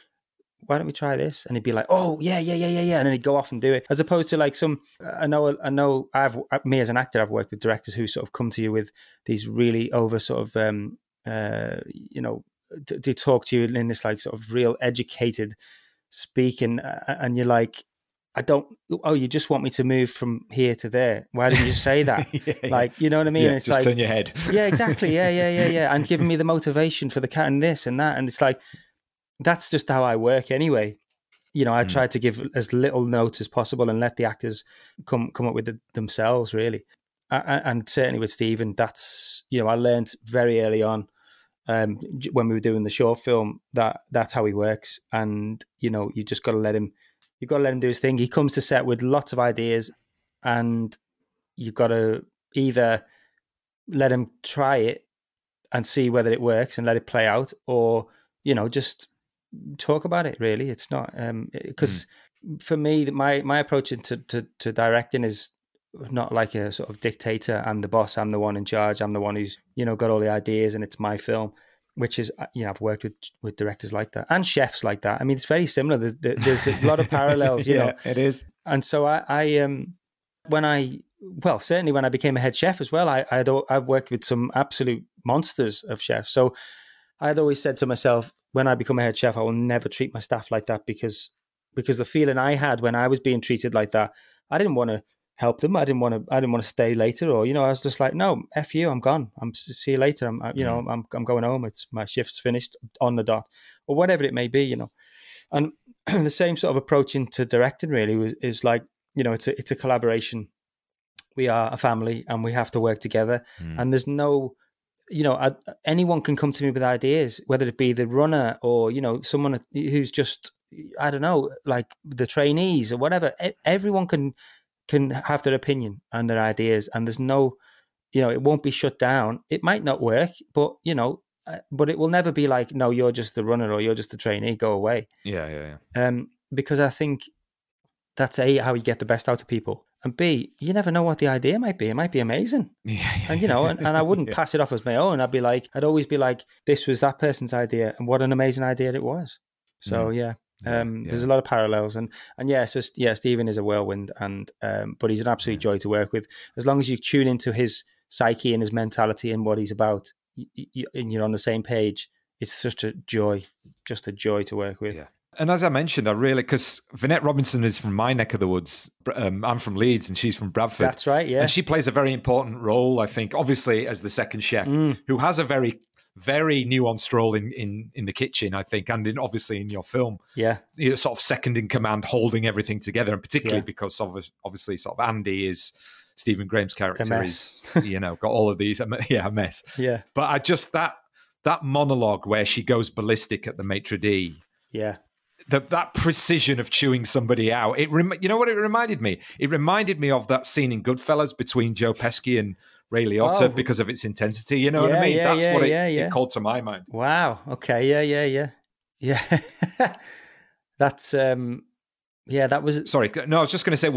why don't we try this? And he'd be like, oh, yeah. And then he'd go off and do it. As opposed to like I know me as an actor, I've worked with directors who sort of come to you with these really over sort of, you know, they talk to you in this like sort of real educated speaking. And you're like, you just want me to move from here to there. Why didn't you say that? Like, you know what I mean? Yeah, it's just like, turn your head. Yeah, exactly. Yeah. And giving me the motivation for the cat and this and that. And it's like, that's just how I work anyway. You know, I try to give as little notes as possible and let the actors come up with it themselves, really. and certainly with Stephen, that's, you know, I learned very early on when we were doing the short film that's how he works, and you know, you just got to let him. You've got to let him do his thing. He comes to set with lots of ideas, and you've got to either let him try it and see whether it works and let it play out, or, you know, just talk about it. Really, it's not because for me, my approach to directing is not like a sort of dictator. I'm the boss. I'm the one in charge. I'm the one who's, you know, got all the ideas, and it's my film. Which is, you know, I've worked with directors like that and chefs like that. I mean, it's very similar. There's a lot of parallels, you know. It is. And so certainly when I became a head chef as well, I've worked with some absolute monsters of chefs. So I had always said to myself, when I become a head chef, I will never treat my staff like that, because the feeling I had when I was being treated like that, I didn't want to help them. I didn't want to stay later, or, you know, I was just like, no, F you, I'm gone. See you later. I'm going home. It's my shift's finished on the dot, or whatever it may be, you know. And the same sort of approach into directing really is like, you know, it's a collaboration. We are a family and we have to work together. And there's no, you know, anyone can come to me with ideas, whether it be the runner or, you know, someone who's just, I don't know, like the trainees or whatever. Everyone can have their opinion and their ideas, and there's no, you know, it won't be shut down. It might not work, but, you know, but it will never be like, no, you're just the runner or you're just the trainee, go away. Yeah. Because I think that's A, how you get the best out of people, and B, you never know what the idea might be. It might be amazing. And, you know, and I wouldn't pass it off as my own. I'd always be like, this was that person's idea, and what an amazing idea it was. So there's a lot of parallels, and Stephen is a whirlwind, and but he's an absolute joy to work with. As long as you tune into his psyche and his mentality and what he's about, and you're on the same page, it's such a joy, just a joy to work with. Yeah. And as I mentioned, because Vinette Robinson is from my neck of the woods. I'm from Leeds and she's from Bradford. That's right, yeah. And she plays a very important role, I think, obviously as the second chef, who has a very, very nuanced role in the kitchen, I think, and obviously in your film. Yeah. You're sort of second in command, holding everything together, and particularly because obviously sort of Andy is Stephen Graham's character is, you know, got all of these, a mess. Yeah. But I just, that monologue where she goes ballistic at the maitre d'. Yeah. That precision of chewing somebody out. You know what it reminded me? It reminded me of that scene in Goodfellas between Joe Pesci and Ray Liotta because of its intensity. You know what I mean? That's what it called to my mind. Wow. Okay. Yeah. That's that was. Sorry, no, I was just going to say,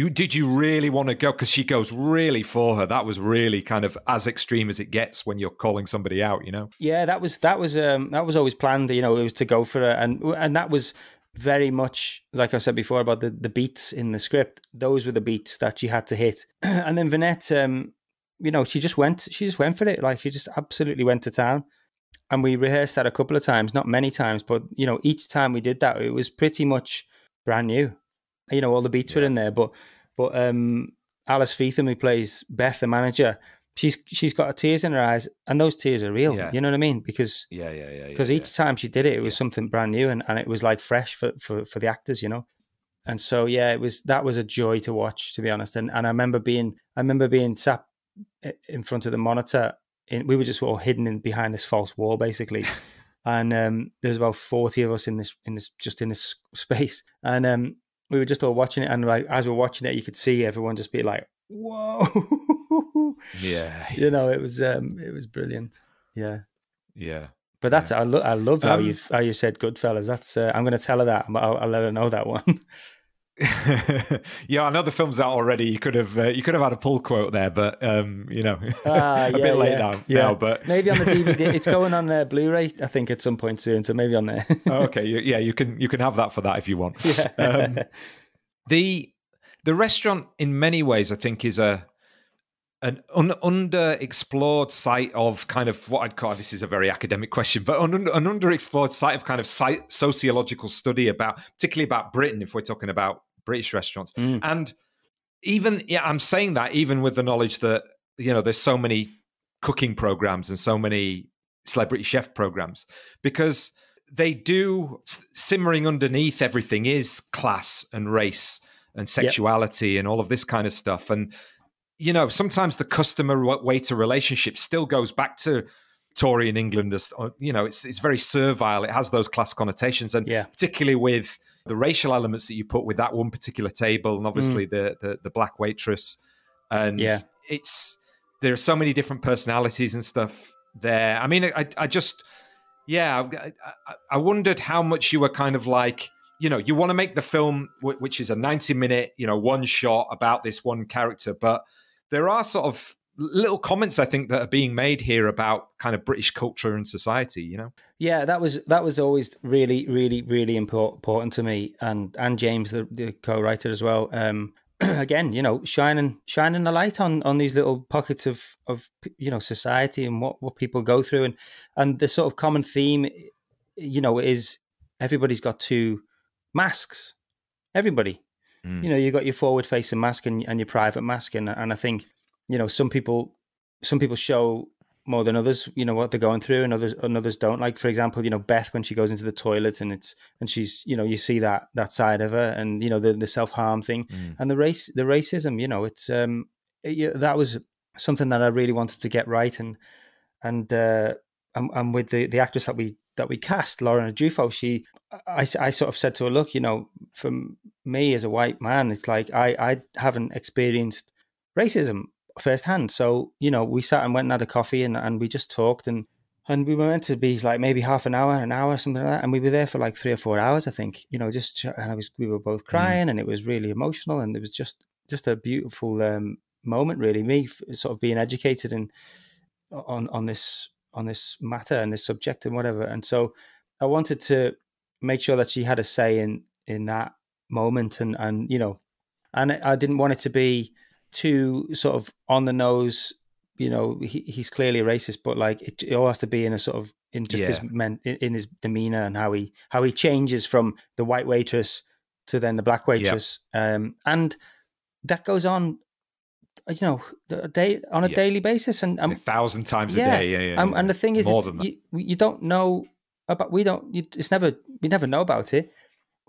did you really want to go? Because she goes really for her. That was really kind of as extreme as it gets when you're calling somebody out, you know? Yeah, that was always planned. You know, it was to go for it, and that was very much, like I said before about the beats in the script. Those were the beats that she had to hit. And then Vinette, you know, she just went for it. Like, she just absolutely went to town. And we rehearsed that a couple of times, not many times, but, you know, each time we did that, it was pretty much brand new. You know, all the beats were in there, but Alice Feetham, who plays Beth, the manager, she's got tears in her eyes, and those tears are real. You know what I mean? Because each time she did it was something brand new, and it was like fresh for the actors, you know. And so that was a joy to watch, to be honest. And I remember being sat in front of the monitor. We were just all hidden behind this false wall, basically. And there's about 40 of us in this space, and we were just all watching it. And like, as we're watching it, you could see everyone just be like, "Whoa!" You know, it was brilliant. Yeah. But that's I love how you said Goodfellas. That's I'm going to tell her that. I'll let her know that one. Yeah, I know the film's out already. You could have had a pull quote there, but you know, a bit late now. But maybe on the DVD, it's going on Blu-ray, I think, at some point soon. So maybe on there. Okay, you can have that for that if you want. Yeah. The restaurant, in many ways, I think, is an underexplored site of kind of what I'd call, this is a very academic question, but an underexplored site of kind of sociological study particularly about Britain, if we're talking about British restaurants. And even, I'm saying that even with the knowledge that, you know, there's so many cooking programs and so many celebrity chef programs, because they do, simmering underneath everything is class and race and sexuality and all of this kind of stuff. And sometimes the customer-waiter relationship still goes back to Victorian England. It's very servile. It has those class connotations, and particularly with the racial elements that you put with that one particular table, and obviously the black waitress, and there are so many different personalities and stuff there. I mean, I wondered how much you were kind of like, you want to make the film, which is a 90-minute, one shot about this one character, but there are sort of little comments, I think, that are being made here about kind of British culture and society, Yeah, that was always really, really, really important to me, and James, the co-writer as well. Again, shining a light on these little pockets of society and what people go through, and the sort of common theme, is everybody's got two masks. Everybody, you got your forward-facing mask and your private mask, and I think some people show more than others, what they're going through, and others don't. Like, for example, Beth, when she goes into the toilet and she's, you see that side of her, and the self-harm thing, and the racism, it's that was something that I really wanted to get right, and with the actress that we cast, Lauren Adjufo, I sort of said to her, look, for me as a white man, it's like I haven't experienced racism firsthand. So, we sat and went and had a coffee and we just talked, and we were meant to be like maybe half an hour, something like that. And we were there for like 3 or 4 hours, I think, we were both crying, and it was really emotional, and it was just a beautiful moment, really, me sort of being educated on this matter and this subject and whatever. And so I wanted to make sure that she had a say in that moment, and I didn't want it to be too sort of on the nose. He's clearly a racist, but like it all has to be in a sort of in his demeanor and how he changes from the white waitress to then the black waitress, and that goes on a daily basis, and 1,000 times a day. And the thing is, you don't know about. We never know about it.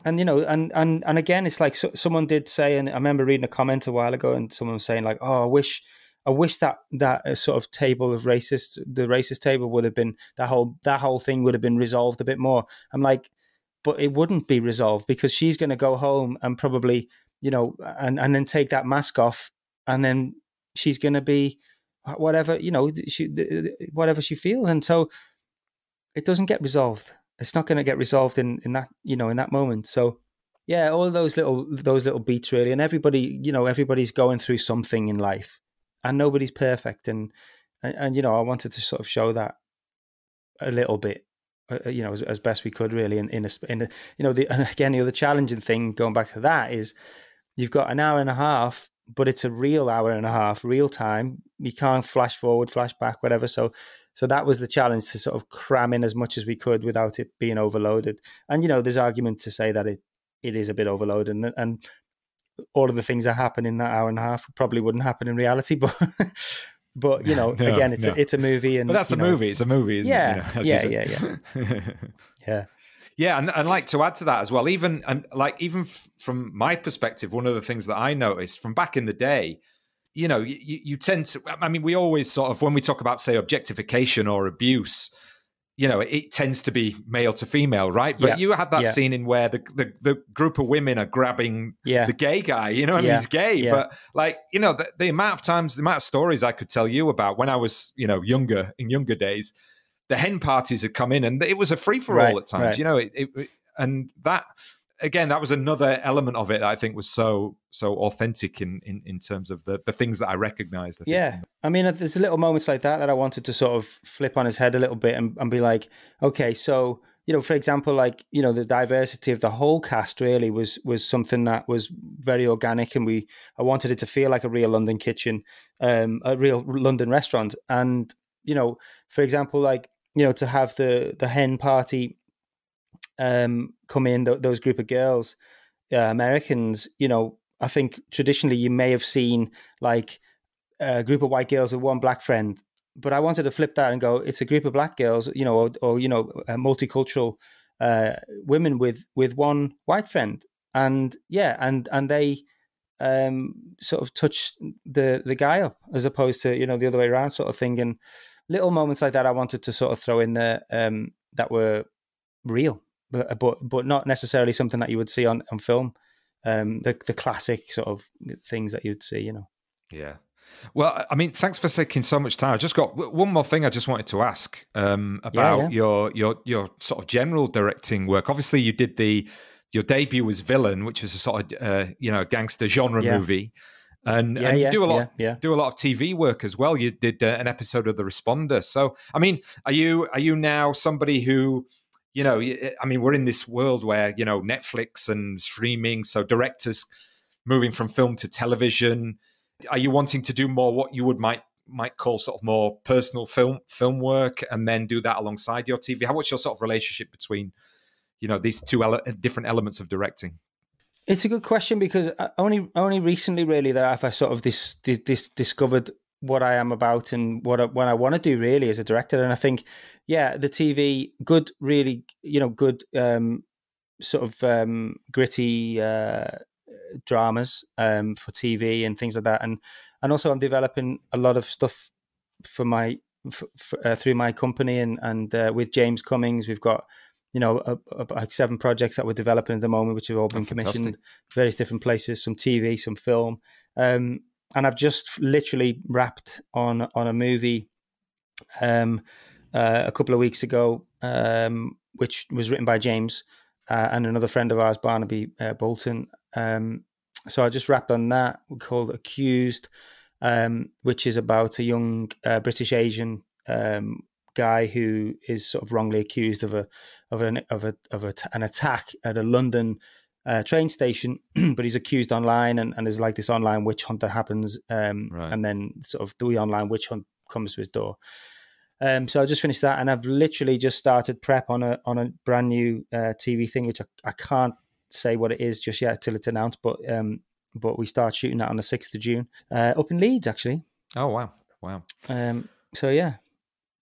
And and again, it's like someone did say, and I remember reading a comment a while ago, and someone was saying like, "Oh, I wish that sort of table of the racist table would have been that whole thing would have been resolved a bit more." I'm like, but it wouldn't be resolved, because she's going to go home and probably and then take that mask off, and then she's going to be whatever whatever she feels, and so it doesn't get resolved. It's not going to get resolved in that in that moment. So yeah, all those little beats really, and everybody's going through something in life, and nobody's perfect, and I wanted to sort of show that a little bit, as best we could really. And and again, the other challenging thing going back to that is you've got an hour and a half, but it's a real hour and a half, real time. You can't flash forward, flash back, whatever. So that was the challenge, to sort of cram in as much as we could without it being overloaded. And, there's argument to say that it is a bit overloaded, and all of the things that happen in that hour and a half probably wouldn't happen in reality. But again, it's a movie. But that's a movie. It's a movie, isn't it? Yeah. Yeah, and like to add to that as well, even from my perspective, one of the things that I noticed from back in the day, you tend to, I mean, we always sort of, when we talk about, say, objectification or abuse, it tends to be male to female, right? But you had that scene in where the group of women are grabbing the gay guy, he's gay. But like, the amount of stories I could tell you about when I was, younger days, the hen parties had come in and it was a free-for-all at times, and that, again, that was another element of it that I think was so authentic in terms of the things that I recognized. I mean, there's little moments like that I wanted to sort of flip on his head a little bit and be like, okay, so, for example, like, the diversity of the whole cast really was something that was very organic, and I wanted it to feel like a real London kitchen, a real London restaurant. And, for example, like, to have the hen party come in, those group of girls, Americans, I think traditionally you may have seen like a group of white girls with one black friend, but I wanted to flip that and go, it's a group of black girls, or multicultural women with one white friend. And and they sort of touch the guy up, as opposed to, you know, the other way around sort of thing. And little moments like that I wanted to sort of throw in there that were real, but not necessarily something that you would see on film. The classic sort of things that you'd see, you know. Yeah. Well, I mean, thanks for taking so much time. I just got one more thing I just wanted to ask about your sort of general directing work. Obviously, you did your debut was Villain, which was a sort of gangster genre movie, and you do a lot of TV work as well. You did an episode of The Responder. So, I mean, are you now somebody who, you know, I mean, we're in this world where, you know, Netflix and streaming, so directors moving from film to television. Are you wanting to do more what you might call sort of more personal film work, and then do that alongside your TV? What's your sort of relationship between, you know, these two different elements of directing? It's a good question, because only recently really that I've sort of this discovered what I am about and what I want to do really as a director. And I think, the TV, good, really, you know, good sort of gritty dramas for TV and things like that, and also I'm developing a lot of stuff for my through my company and with James Cummings. We've got, you know, like 7 projects that we're developing at the moment, which have all been commissioned various different places, some TV, some film, and I've just literally wrapped on a movie a couple of weeks ago, which was written by James and another friend of ours, Barnaby Bolton. So I just wrapped on that, called Accused, which is about a young British Asian guy who is sort of wrongly accused of an attack at a London train station, but he's accused online, and there's like this online witch hunt that happens, and then sort of the online witch hunt comes to his door. So I just finished that, and I've literally just started prep on a brand new TV thing, which I can't say what it is just yet till it's announced, but we start shooting that on the 6th of June up in Leeds, actually. Oh wow. So yeah,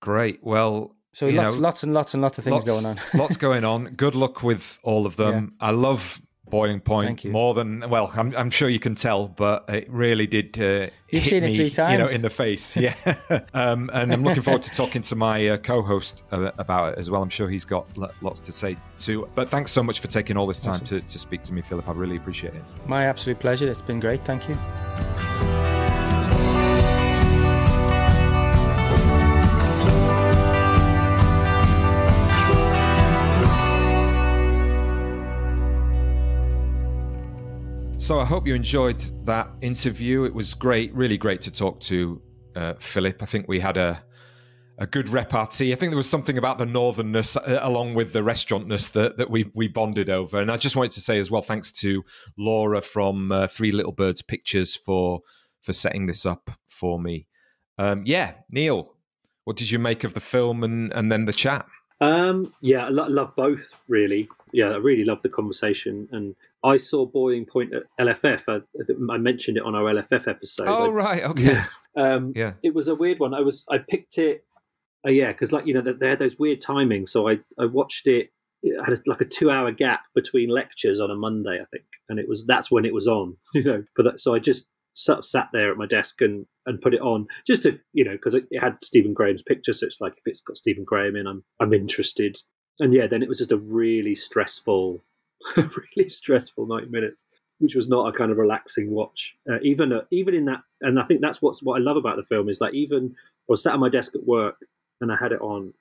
great. Well, so lots and lots of things going on. Lots going on. Good luck with all of them. I love Boiling Point more than, well, I'm sure you can tell, but it really did You've seen it 3 times, you know, in the face. Yeah. And I'm looking forward to talking to my co-host about it as well. I'm sure he's got lots to say too. But thanks so much for taking all this time to speak to me, Philip. I really appreciate it. My absolute pleasure. It's been great. Thank you. So I hope you enjoyed that interview. It was great, really great to talk to Philip. I think we had a good repartee. I think there was something about the northernness along with the restaurantness that we bonded over. And I just wanted to say as well, thanks to Laura from 3 Little Birds Pictures for setting this up for me. Neil, what did you make of the film and then the chat? I love both, really. Yeah, I really loved the conversation. And I saw Boiling Point at LFF. I mentioned it on our LFF episode. Oh, right. Okay. Yeah. It was a weird one. I picked it, because, like, you know, they had those weird timings. So I watched it. It had a 2-hour gap between lectures on a Monday, I think. And that's when it was on, you know. So I just sort of sat there at my desk and put it on just to, you know, because it had Stephen Graham's picture. So it's like, if it's got Stephen Graham in, I'm interested. And then it was just a really stressful 90 minutes, which was not a kind of relaxing watch. Even in that, and I think that's what I love about the film is, like, even I was sat at my desk at work and I had it on,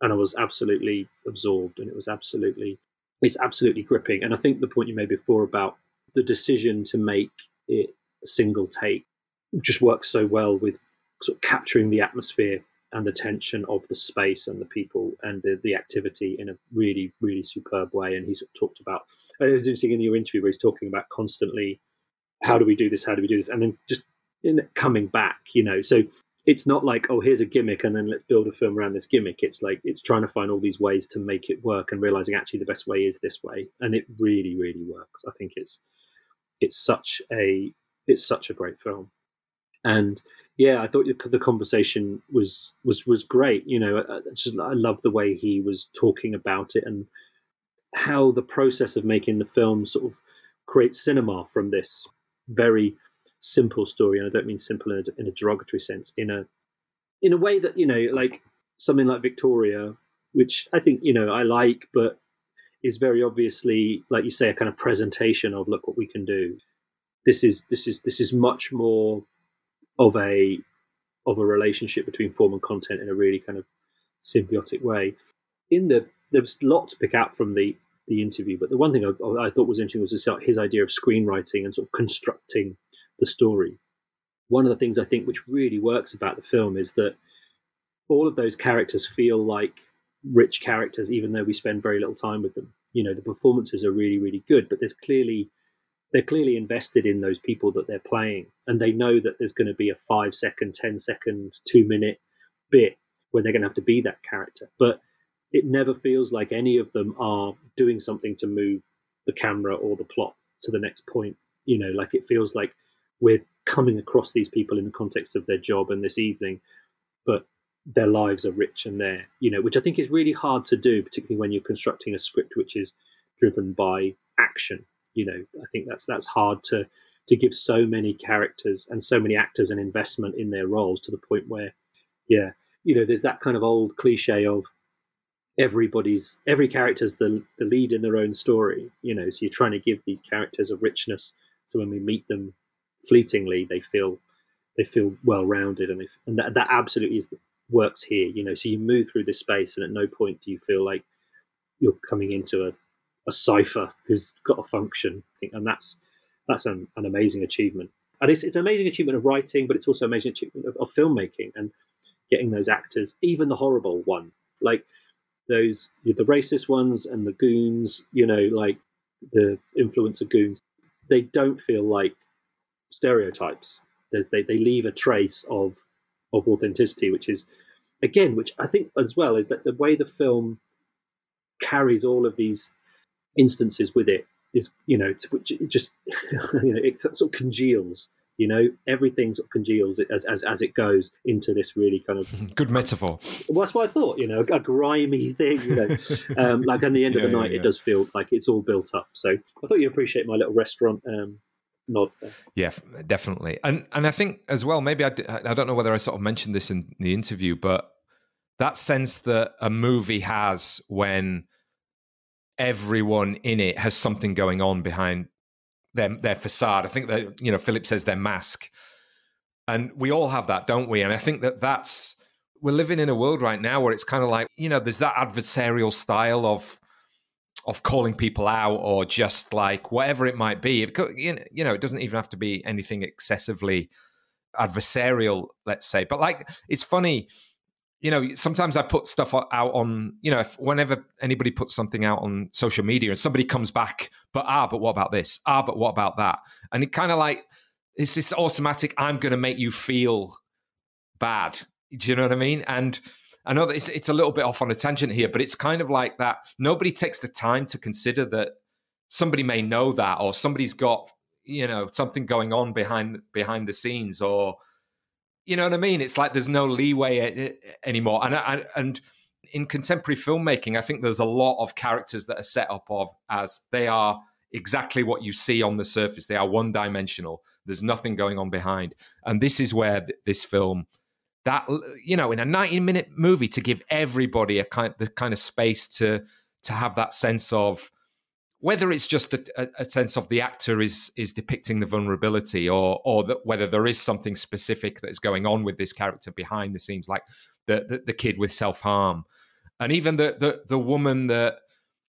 and I was absolutely absorbed, and it's absolutely gripping. And I think the point you made before about the decision to make it a single take just works so well with sort of capturing the atmosphere and the tension of the space and the people and the activity in a really, really superb way. And he sort of talked about, it was interesting in your interview where he's talking about constantly, how do we do this? And then just coming back, you know, so it's not like, oh, here's a gimmick and then let's build a film around this gimmick. It's like, it's trying to find all these ways to make it work and realizing actually the best way is this way. And it really, really works. I think it's such a great film. And I thought the conversation was great. You know, I love the way he was talking about it and how the process of making the film sort of creates cinema from this very simple story, and I don't mean simple in a derogatory sense, in a way that, like something like Victoria, which I think, I like, but is very obviously, like you say, a kind of presentation of, look what we can do. This is much more of a relationship between form and content in a really kind of symbiotic way. There's a lot to pick out from the interview, but the one thing I thought was interesting was his idea of screenwriting and sort of constructing the story. One of the things I think which really works about the film is that all of those characters feel like rich characters, even though we spend very little time with them. The performances are really, really good, but they're clearly invested in those people that they're playing, and they know that there's going to be a 5-second, 10-second, 2-minute bit where they're going to have to be that character. But it never feels like any of them are doing something to move the camera or the plot to the next point. Like it feels like we're coming across these people in the context of their job and this evening, but their lives are rich and they're, which I think is really hard to do, particularly when you're constructing a script which is driven by action. I think that's hard to give so many characters and so many actors an investment in their roles to the point where, there's that kind of old cliche of every character's the lead in their own story. So you're trying to give these characters a richness, so when we meet them fleetingly, they feel well rounded, and that absolutely works here. So you move through this space, and at no point do you feel like you're coming into a cipher who's got a function, and that's an amazing achievement. And it's an amazing achievement of writing, but it's also an amazing achievement of filmmaking and getting those actors, even the horrible one, like those the racist ones and the goons, like the influencer goons. They don't feel like stereotypes. They leave a trace of authenticity, which I think as well is that the way the film carries all of these instances with it is, which it just it sort of congeals. Everything sort of congeals as it goes into this really kind of good metaphor. Well, that's what I thought. A grimy thing. Like at the end of the night, it does feel like it's all built up. So I thought you'd appreciate my little restaurant nod there. Yeah, definitely. And I think as well, maybe I don't know whether I sort of mentioned this in the interview, but that sense that a movie has when everyone in it has something going on behind their facade. I think that, Philip says their mask. And we all have that, don't we? And I think we're living in a world right now where it's kind of like, there's that adversarial style of calling people out, or just like whatever it might be. It doesn't even have to be anything excessively adversarial, let's say. But like, it's funny, sometimes I put stuff out on, whenever anybody puts something out on social media and somebody comes back, but what about this? But what about that? And it kind of like, it's this automatic, I'm going to make you feel bad. Do you know what I mean? And I know that it's a little bit off on a tangent here, but it's kind of like that. Nobody takes the time to consider that somebody may know that, or somebody's got, something going on behind the scenes, or, you know what I mean? It's like there's no leeway anymore. And in contemporary filmmaking, I think there's a lot of characters that are set up as they are exactly what you see on the surface. They are one-dimensional. There's nothing going on behind. And this is where this film, that, in a 90-minute movie, to give everybody the kind of space to have that sense of, whether it's just a sense of the actor is depicting the vulnerability, or whether there is something specific that is going on with this character behind the scenes, like the kid with self-harm, and even the woman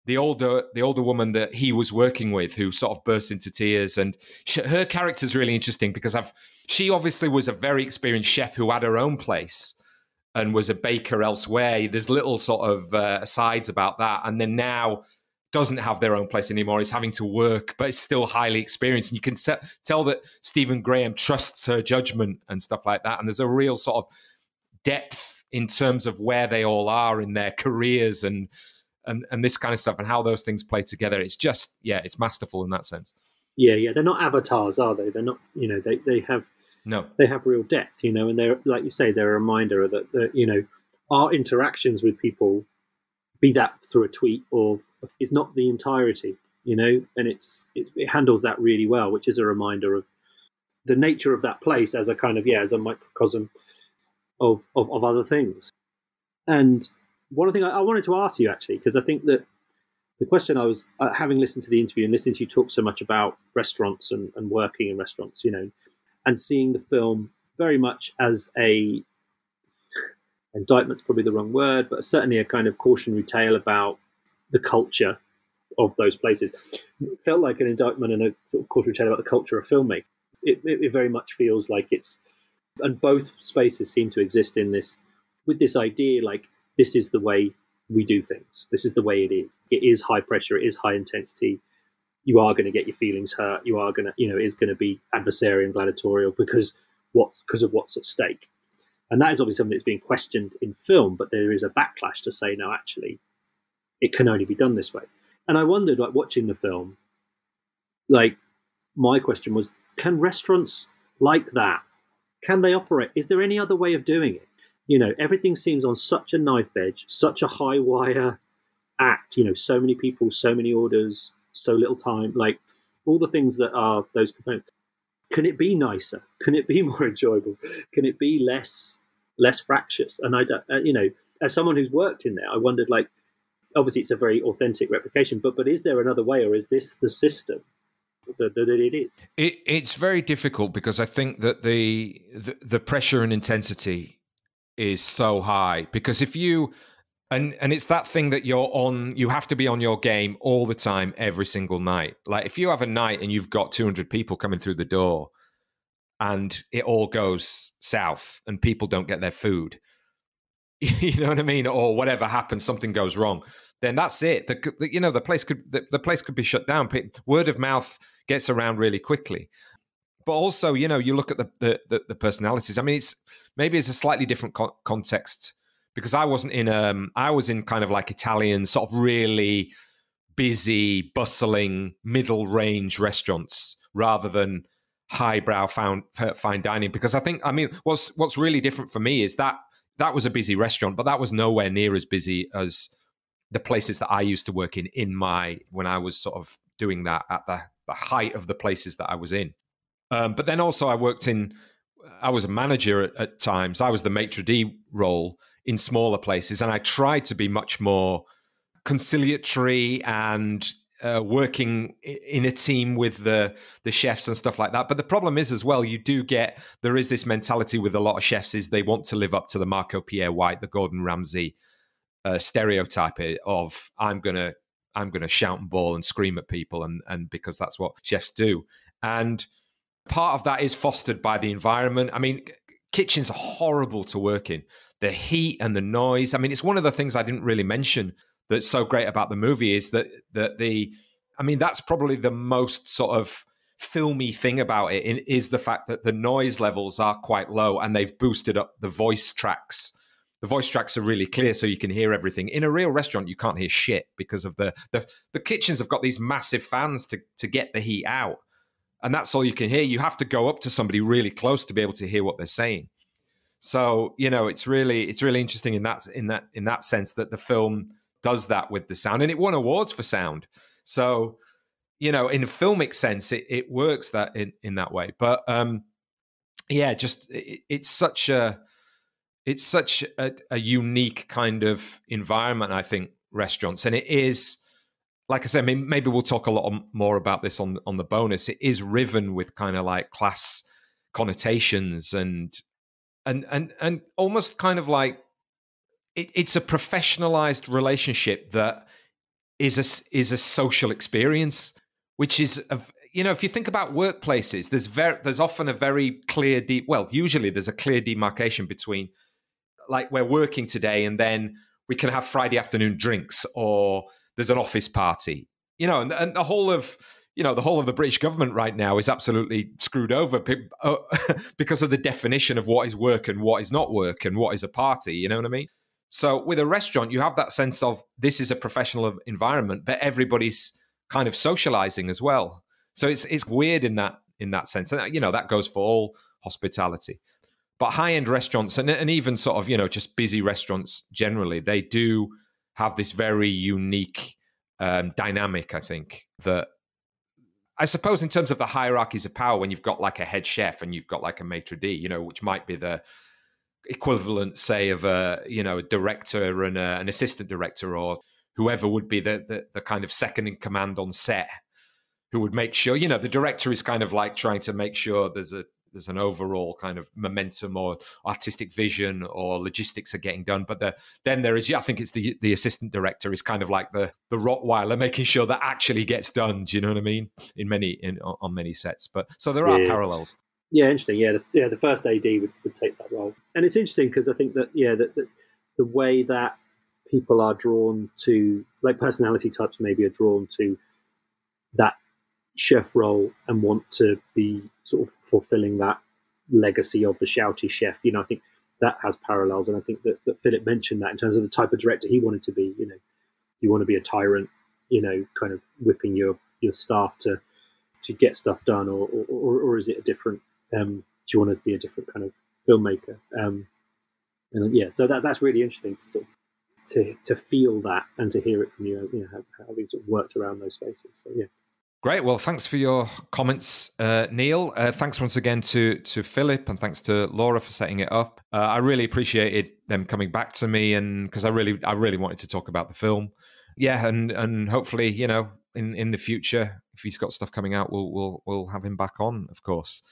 the older woman that he was working with, who sort of burst into tears, and her character is really interesting because she obviously was a very experienced chef who had her own place and was a baker elsewhere. There's little sort of asides about that, and then now doesn't have their own place anymore, is having to work, but is still highly experienced. And you can tell that Stephen Graham trusts her judgment and stuff like that. And there's a real sort of depth in terms of where they all are in their careers and this kind of stuff, and how those things play together. It's just, it's masterful in that sense. Yeah. They're not avatars, are they? They're not, they have real depth, and they're, like you say, they're a reminder that, our interactions with people, be that through a tweet or, is not the entirety, and it handles that really well, which is a reminder of the nature of that place as a kind of, as a microcosm of other things. And one thing I wanted to ask you, actually, because I think that the question I was, having listened to the interview and listening to you talk so much about restaurants and working in restaurants, and seeing the film very much as indictment's probably the wrong word, but certainly a kind of cautionary tale about the culture of those places. It felt like an indictment and a sort of cautionary tale about the culture of filmmaking. It very much feels like it's, and both spaces seem to exist in this, with this idea, like, this is the way we do things. This is the way it is. It is high pressure. It is high intensity. You are going to get your feelings hurt. You are going to, it is going to be adversarial and gladiatorial because of what's at stake. And that is obviously something that's being questioned in film, but there is a backlash to say, no, actually, it can only be done this way. And I wondered, like, watching the film, like, my question was, can restaurants like that, can they operate? Is there any other way of doing it? Everything seems on such a knife edge, such a high wire act, so many people, so many orders, so little time, like all the things that are those components. Can it be nicer? Can it be more enjoyable? Can it be less fractious? And I don't, as someone who's worked in there, I wondered, like, obviously it's a very authentic replication, but is there another way, or is this the system that it is? It's very difficult because I think that the pressure and intensity is so high, because if you and it's that thing that you have to be on your game all the time, every single night. Like, if you have a night and you've got 200 people coming through the door and it all goes south and people don't get their food, you know what I mean, or whatever happens, something goes wrong, then that's it. The place could be shut down. Word of mouth gets around really quickly. But also, you look at the personalities. I mean, maybe it's a slightly different context, because I wasn't in I was in kind of like Italian, sort of really busy, bustling, middle range restaurants rather than highbrow fine dining. Because what's really different for me is that was a busy restaurant, but that was nowhere near as busy as the places that I used to work in when I was sort of doing that at the height of the places that I was in. But then also I was a manager at times. I was the maitre d' role in smaller places, and I tried to be much more conciliatory and working in a team with the chefs and stuff like that. But the problem is as well, there is this mentality with a lot of chefs, is they want to live up to the Marco Pierre White, the Gordon Ramsay stereotype of I'm gonna shout and bawl and scream at people, and because that's what chefs do. And part of that is fostered by the environment. I mean, kitchens are horrible to work in. The heat and the noise. I mean, it's one of the things I didn't really mention that's so great about the movie is that that's probably the most sort of filmy thing about it, is the fact that the noise levels are quite low and they've boosted up the voice tracks. The voice tracks are really clear, so you can hear everything. In a real restaurant, you can't hear shit because of the kitchens have got these massive fans to get the heat out. And that's all you can hear. You have to go up to somebody really close to be able to hear what they're saying. So, it's really interesting in that sense that the film does that with the sound, and it won awards for sound. So, in a filmic sense, it works that in that way. But it's such a unique kind of environment, I think, restaurants, and it is. Like I said, maybe we'll talk a lot more about this on the bonus. It is riven with kind of like class connotations and almost kind of like it's a professionalized relationship that is a social experience, which is if you think about workplaces, there's often a very clear usually there's a clear demarcation between, like, we're working today and then we can have Friday afternoon drinks, or there's an office party, and the whole of the British government right now is absolutely screwed over because of the definition of what is work and what is not work and what is a party. You know what I mean? So with a restaurant, you have that sense of this is a professional environment, but everybody's kind of socializing as well. So it's weird in that sense, and that goes for all hospitality. But high-end restaurants and even sort of just busy restaurants generally, they do have this very unique dynamic, I think, that I suppose in terms of the hierarchies of power, when you've got like a head chef and you've got like a maitre d', you know, which might be the equivalent, say, of a, you know, a director and an assistant director, or whoever would be the kind of second in command on set, who would make sure, you know, the director is kind of like trying to make sure there's an overall kind of momentum or artistic vision or logistics are getting done. But then there is, I think it's the assistant director is kind of like the Rottweiler, making sure that actually gets done. Do you know what I mean? On many sets. But so there are parallels. Yeah, interesting. Yeah, the first AD would take that role. And it's interesting because I think that, that the way that people are drawn to, like personality types maybe are drawn to that chef role and want to be sort of fulfilling that legacy of the shouty chef. You know, I think that has parallels, and I think that Philip mentioned that in terms of the type of director he wanted to be. You know, you want to be a tyrant, you know, kind of whipping your staff to get stuff done, or is it a different? Do you want to be a different kind of filmmaker? So that's really interesting to sort of to feel that and to hear it from you. You know, having sort of worked around those spaces. So yeah. Great. Well, thanks for your comments, Neil. Thanks once again to Philip, and thanks to Laura for setting it up. I really appreciated them coming back to me, and because I really wanted to talk about the film. Yeah, and hopefully, you know, in the future, if he's got stuff coming out, we'll have him back on, of course.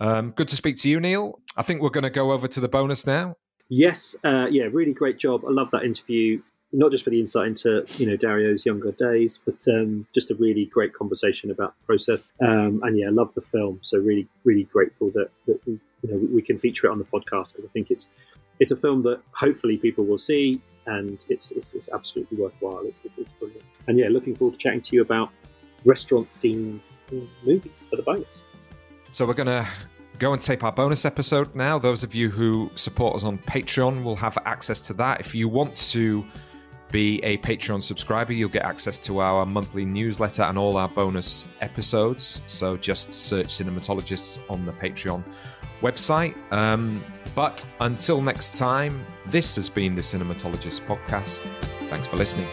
Good to speak to you, Neil. I think we're going to go over to the bonus now. Yes. Really great job. I love that interview. Not just for the insight into, you know, Dario's younger days, but just a really great conversation about the process. And I love the film. So really, really grateful that we can feature it on the podcast, because I think it's a film that hopefully people will see, and it's absolutely worthwhile. It's brilliant. And looking forward to chatting to you about restaurant scenes in movies for the bonus. So we're going to go and tape our bonus episode now. Those of you who support us on Patreon will have access to that. If you want to be a Patreon subscriber, you'll get access to our monthly newsletter and all our bonus episodes. So just search Cinematologists on the Patreon website. But until next time, this has been the Cinematologists podcast. Thanks for listening.